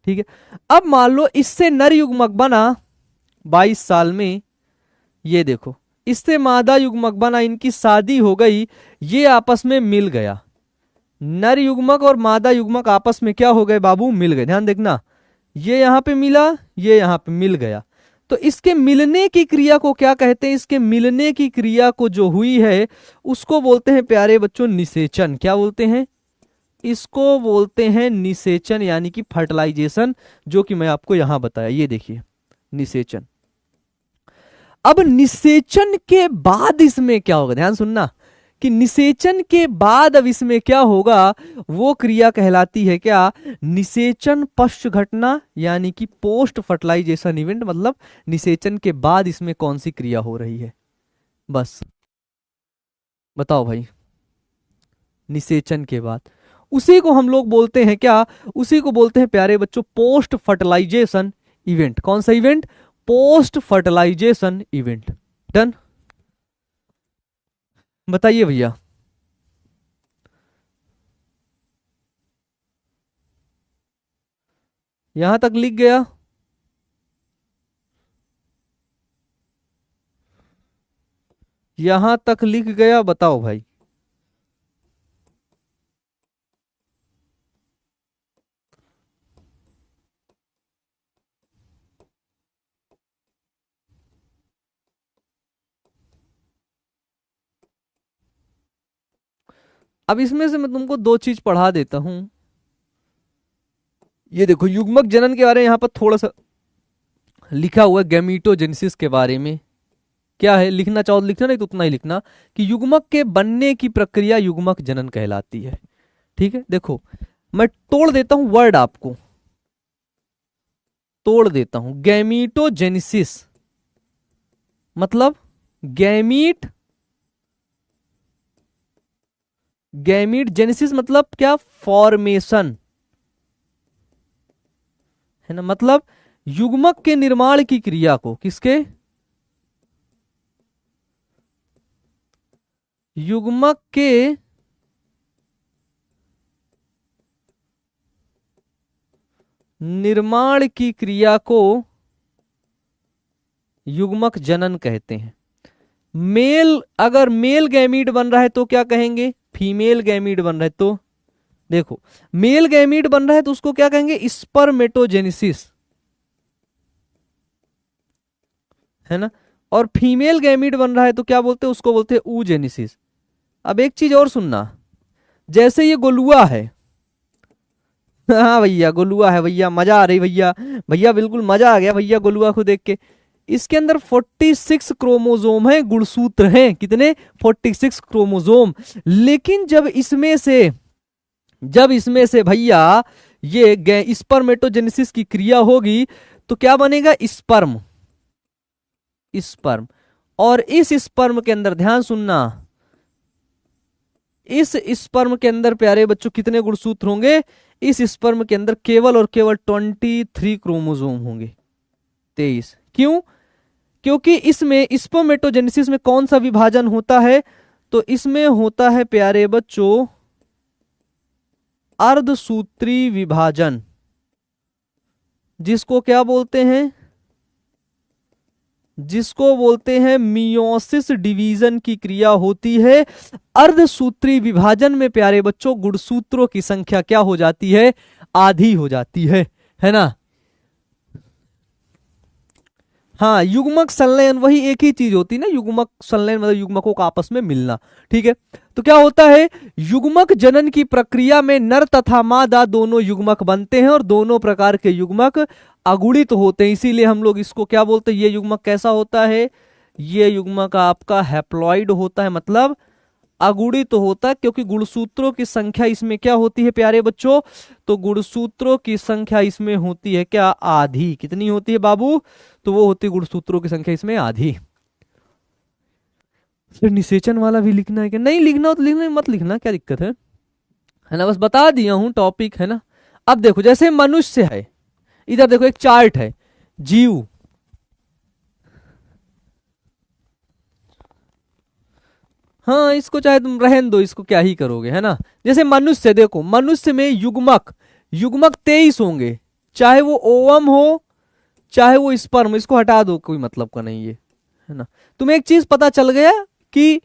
Speaker 1: ठीक है। अब मान लो इससे नर युग्मक बना 22 साल में, ये देखो, इससे मादा युग्मक बना, इनकी शादी हो गई, ये आपस में मिल गया, नर युग्मक और मादा युग्मक आपस में क्या हो गए बाबू, मिल गए। ध्यान देखना, ये यहां पे मिला, ये यहां पे मिल गया, तो इसके मिलने की क्रिया को क्या कहते हैं, इसके मिलने की क्रिया को जो हुई है उसको बोलते हैं प्यारे बच्चों निषेचन। क्या बोलते हैं, इसको बोलते हैं निषेचन, यानी कि फर्टिलाइजेशन, जो कि मैं आपको यहां बताया, ये देखिए निषेचन। अब निषेचन के बाद इसमें क्या होगा, ध्यान सुनना, कि निषेचन के बाद अब इसमें क्या होगा, वो क्रिया कहलाती है क्या, निषेचन पश्च घटना, यानी कि पोस्ट फर्टिलाइजेशन इवेंट, मतलब निषेचन के बाद इसमें कौन सी क्रिया हो रही है, बस बताओ भाई। निषेचन के बाद उसी को हम लोग बोलते हैं क्या, उसी को बोलते हैं प्यारे बच्चों पोस्ट फर्टिलाइजेशन इवेंट। कौन सा event, post fertilisation event. Done, बताइए भैया। यहां तक लिख गया, यहां तक लिख गया, बताओ भाई। अब इसमें से मैं तुमको दो चीज पढ़ा देता हूं। ये देखो युग्मक जनन के बारे में यहां पर थोड़ा सा लिखा हुआ है, गैमीटोजेनेसिस के बारे में। क्या है, लिखना चाहो तो लिखना, नहीं तो उतना ही लिखना कि युग्मक के बनने की प्रक्रिया युग्मक जनन कहलाती है, ठीक है। देखो मैं तोड़ देता हूं वर्ड, आपको तोड़ देता हूं। गैमीटोजेनेसिस मतलब गैमीट, गैमीट जेनेसिस मतलब क्या, फॉर्मेशन, है ना, मतलब युग्मक के निर्माण की क्रिया को, किसके, युग्मक के निर्माण की क्रिया को युग्मक जनन कहते हैं। मेल, अगर मेल गैमीट बन रहा है तो क्या कहेंगे, फीमेल गैमीट बन रहा है तो, देखो मेल गैमीट बन रहा है तो उसको क्या कहेंगे, स्पर्मेटोजेनेसिस, है ना। और फीमेल गैमीट बन रहा है तो क्या बोलते हैं, उसको बोलते हैं ऊजेनेसिस। अब एक चीज और सुनना, जैसे ये गोलुआ है, हाँ भैया गोलुआ है भैया, मजा आ रही भैया, भैया बिल्कुल मजा आ गया भैया गोलुआ को देख के। इसके अंदर 46 क्रोमोजोम है, गुणसूत्र हैं, कितने, 46 क्रोमोजोम। लेकिन जब इसमें से भैया ये स्पर्मेटोजेनेसिस की क्रिया होगी तो क्या बनेगा, स्पर्म, स्पर्म। और इस स्पर्म के अंदर ध्यान सुनना, इस स्पर्म के अंदर प्यारे बच्चों कितने गुणसूत्र होंगे, इस स्पर्म के अंदर केवल और केवल 23 क्रोमोजोम होंगे, 23। क्यों, क्योंकि इसमें स्पर्मेटोजेनेसिस में कौन सा विभाजन होता है, तो इसमें होता है प्यारे बच्चों अर्धसूत्री विभाजन, जिसको क्या बोलते हैं, जिसको बोलते हैं मियोसिस डिवीजन की क्रिया होती है। अर्धसूत्री विभाजन में प्यारे बच्चों गुणसूत्रों की संख्या क्या हो जाती है, आधी हो जाती है ना। हाँ, युग्मक संलयन वही एक ही चीज होती है ना, युग्मक संलयन मतलब युग्मकों का आपस में मिलना। ठीक है, तो क्या होता है, युग्मक जनन की प्रक्रिया में नर तथा मादा दोनों युग्मक बनते हैं और दोनों प्रकार के युग्मक अगुणित होते हैं, इसीलिए हम लोग इसको क्या बोलते हैं, ये युग्मक कैसा होता है, ये युग्मक आपका हैप्लॉइड होता है, मतलब अगुणित होता है, क्योंकि गुणसूत्रों की संख्या इसमें क्या होती है प्यारे बच्चों, तो गुणसूत्रों की संख्या इसमें होती है क्या, आधी। कितनी होती है बाबू, तो वो होती है गुणसूत्रों की संख्या इसमें आधी। फिर निषेचन वाला भी लिखना है क्या, नहीं लिखना हो तो लिखना, मत लिखना, क्या दिक्कत है ना, बस बता दिया हूं टॉपिक, है ना। अब देखो जैसे मनुष्य है, इधर देखो एक चार्ट है, जीव, हाँ इसको चाहे तुम रहन दो, इसको क्या ही करोगे, है ना। जैसे मनुष्य देखो, मनुष्य में युग्मक युग्मक 23 होंगे, चाहे वो ओवम हो चाहे वो स्पर्म, इसको हटा दो, कोई मतलब का नहीं है ना। तुम्हें एक चीज पता चल गया कि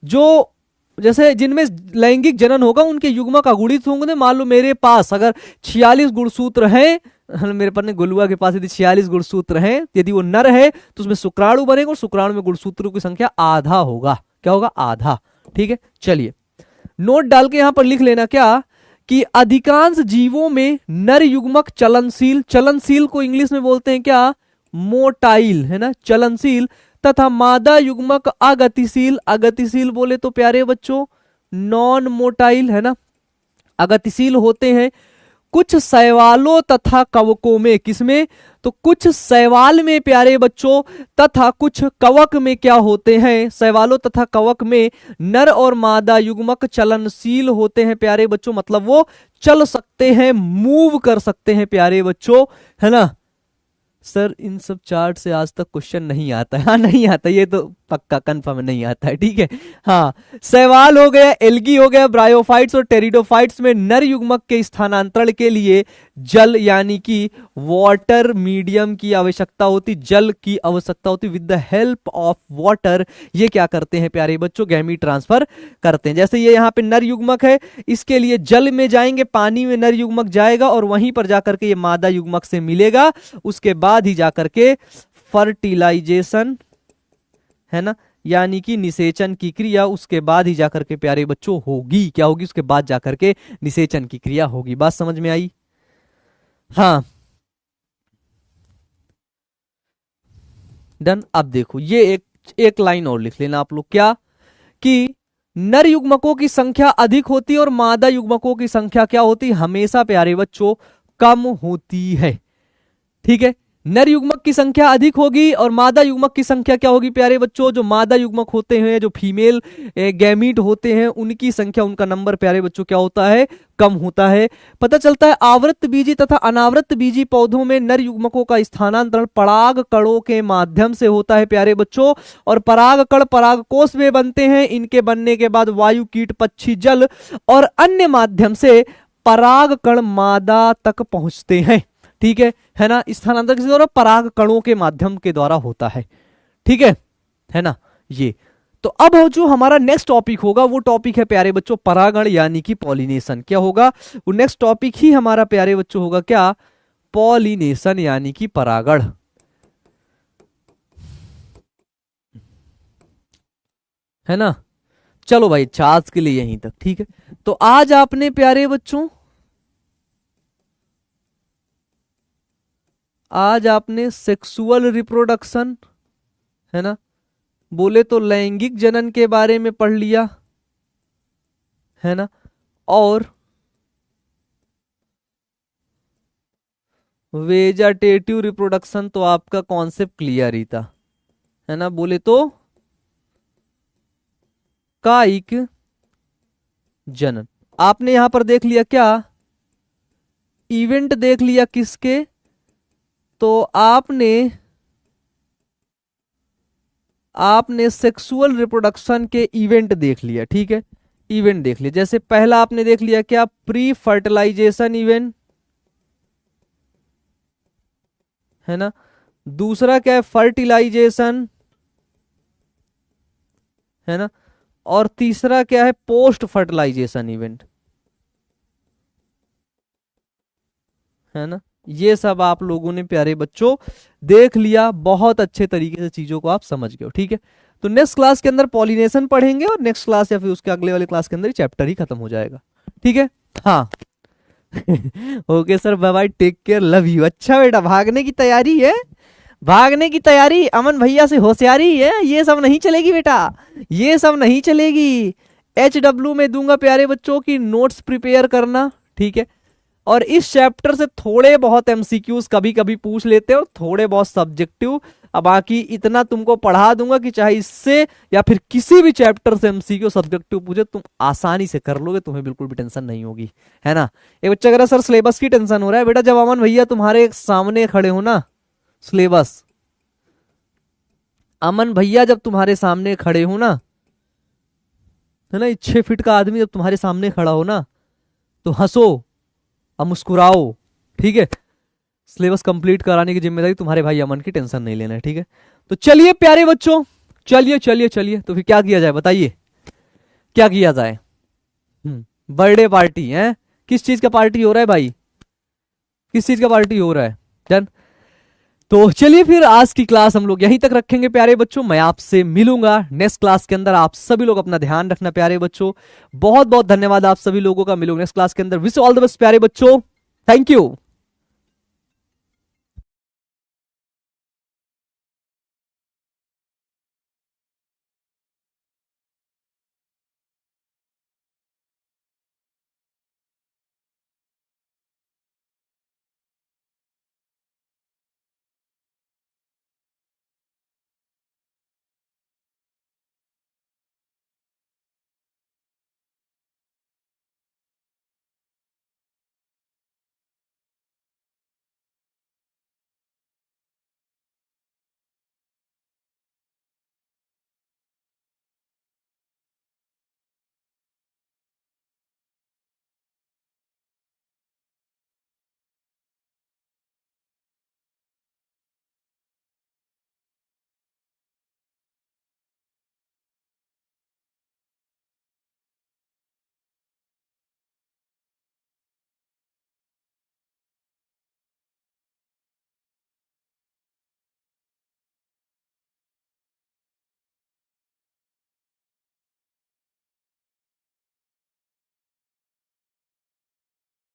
Speaker 1: जो जैसे जिनमें लैंगिक जनन होगा उनके युग्मक अगुणित होंगे। मान लो मेरे पास अगर 46 गुणसूत्र हैं, मेरे पन्ने गुलुआ के पास यदि 46 गुणसूत्र हैं, यदि वो नर है तो उसमें शुक्राणु बनेगा और शुक्राणु में गुणसूत्रों की संख्या आधा होगा, क्या होगा, आधा। ठीक है, चलिए नोट डाल के यहां पर लिख लेना क्या, कि अधिकांश जीवों में नर युग्मक चलनशील, चलनशील को इंग्लिश में बोलते हैं क्या, मोटाइल, है ना, चलनशील, तथा मादा युग्मक अगतिशील, अगतिशील बोले तो प्यारे बच्चों नॉन मोटाइल, है ना, अगतिशील होते हैं। कुछ शैवालों तथा कवकों में, किसमें, तो कुछ शैवाल में प्यारे बच्चों तथा कुछ कवक में क्या होते हैं, शैवालों तथा कवक में नर और मादा युग्मक चलनशील होते हैं प्यारे बच्चों, मतलब वो चल सकते हैं, मूव कर सकते हैं प्यारे बच्चों, है ना। सर इन सब चार्ट से आज तक क्वेश्चन नहीं आता है, हाँ नहीं आता, ये तो पक्का कंफर्म नहीं आता है, ठीक है। हाँ, शैवाल हो गया, एल्गी हो गया, ब्रायोफाइट्स और टेरिडोफाइट्स में नर युग्मक के स्थानांतरण के लिए जल यानी कि वाटर मीडियम की आवश्यकता होती, जल की आवश्यकता होती। With the help of water ये क्या करते हैं प्यारे बच्चों, गैमीट ट्रांसफर करते हैं। जैसे ये यहाँ पे नर युग्मक है, इसके लिए जल में जाएंगे, पानी में नर युग्मक जाएगा और वहीं पर जाकर के ये मादा युग्मक से मिलेगा, उसके बाद ही जाकर के फर्टिलाइजेशन, है ना, यानी कि निषेचन की क्रिया उसके बाद ही जाकर के प्यारे बच्चों होगी, क्या होगी, उसके बाद जाकर के निषेचन की क्रिया होगी। बात समझ में आई, हाँ डन। अब देखो ये एक लाइन और लिख लेना आप लोग, क्या, कि नर युग्मकों की संख्या अधिक होती है और मादा युग्मकों की संख्या क्या होती है, हमेशा प्यारे बच्चों कम होती है। ठीक है, नर युग्मक की संख्या अधिक होगी और मादा युग्मक की संख्या क्या होगी प्यारे बच्चों, जो मादा युग्मक होते हैं, जो फीमेल गैमीट होते हैं, उनकी संख्या, उनका नंबर प्यारे बच्चों क्या होता है, कम होता है। पता चलता है आवृत्त बीजी तथा अनावृत्त बीजी पौधों में नर युग्मकों का स्थानांतरण पराग कणों के माध्यम से होता है प्यारे बच्चों, और पराग कण परागकोश में बनते हैं, इनके बनने के बाद वायु, कीट, पक्षी, जल और अन्य माध्यम से पराग कण मादा तक पहुंचते हैं। ठीक है ना, स्थानांतरण किसी द्वारा, पराग कणों के माध्यम के द्वारा होता है। ठीक है ना। ये तो अब जो हमारा नेक्स्ट टॉपिक होगा वो टॉपिक है प्यारे बच्चों परागण यानी कि पॉलिनेशन। क्या होगा वो नेक्स्ट टॉपिक ही हमारा प्यारे बच्चों होगा, क्या, पॉलिनेशन यानी कि परागण, है ना। चलो भाई आज के लिए यहीं तक, ठीक है। तो आज आपने प्यारे बच्चों, आज आपने सेक्सुअल रिप्रोडक्शन, है ना, बोले तो लैंगिक जनन के बारे में पढ़ लिया, है ना, और वेजिटेटिव रिप्रोडक्शन तो आपका कॉन्सेप्ट क्लियर ही था, है ना, बोले तो कायिक जनन। आपने यहां पर देख लिया क्या, इवेंट देख लिया किसके, तो आपने सेक्सुअल रिप्रोडक्शन के इवेंट देख लिया। ठीक है, इवेंट देख लिया, जैसे पहला आपने देख लिया क्या, प्री फर्टिलाइजेशन इवेंट, है ना, दूसरा क्या है, फर्टिलाइजेशन, है ना, और तीसरा क्या है, पोस्ट फर्टिलाइजेशन इवेंट, है ना। ये सब आप लोगों ने प्यारे बच्चों देख लिया, बहुत अच्छे तरीके से चीजों को आप समझ गए हो, ठीक है। तो नेक्स्ट क्लास के अंदर पॉलिनेशन पढ़ेंगे और नेक्स्ट क्लास या फिर उसके अगले वाले क्लास के अंदर चैप्टर ही खत्म हो जाएगा, ठीक है। हाँ okay sir, bye bye, take care, love you. अच्छा बेटा, भागने की तैयारी है, भागने की तैयारी, अमन भैया से होशियारी है, ये सब नहीं चलेगी बेटा, ये सब नहीं चलेगी। HW में दूंगा प्यारे बच्चों की नोट्स प्रिपेयर करना, ठीक है। और इस चैप्टर से थोड़े बहुत MCQs कभी कभी पूछ लेते हो, थोड़े बहुत सब्जेक्टिव। अब बाकी इतना तुमको पढ़ा दूंगा कि चाहे इससे या फिर किसी भी चैप्टर से MCQ सब्जेक्टिव पूछे, तुम आसानी से कर लोगे, तुम्हें बिल्कुल भी टेंशन नहीं होगी, है ना। एक बच्चा कह रहा सर सिलेबस की टेंशन हो रहा है। बेटा जब अमन भैया तुम्हारे सामने खड़े हो ना, सिलेबस, अमन भैया जब तुम्हारे सामने खड़े हो ना, है ना, 6 फीट का आदमी जब तुम्हारे सामने खड़ा हो ना, तो हंसो और मुस्कुराओ, ठीक है। सिलेबस कंप्लीट कराने की जिम्मेदारी तुम्हारे भाई अमन की, टेंशन नहीं लेना है, ठीक है। तो चलिए प्यारे बच्चों, चलिए चलिए चलिए, तो फिर क्या किया जाए बताइए, क्या किया जाए। बर्थडे पार्टी है, किस चीज का पार्टी हो रहा है भाई, किस चीज का पार्टी हो रहा है, डन। तो चलिए फिर आज की क्लास हम लोग यहीं तक रखेंगे प्यारे बच्चों, मैं आपसे मिलूंगा नेक्स्ट क्लास के अंदर। आप सभी लोग अपना ध्यान रखना प्यारे बच्चों, बहुत बहुत धन्यवाद आप सभी लोगों का, मिलूंगा नेक्स्ट क्लास के अंदर। विश ऑल द बेस्ट प्यारे बच्चों, थैंक यू।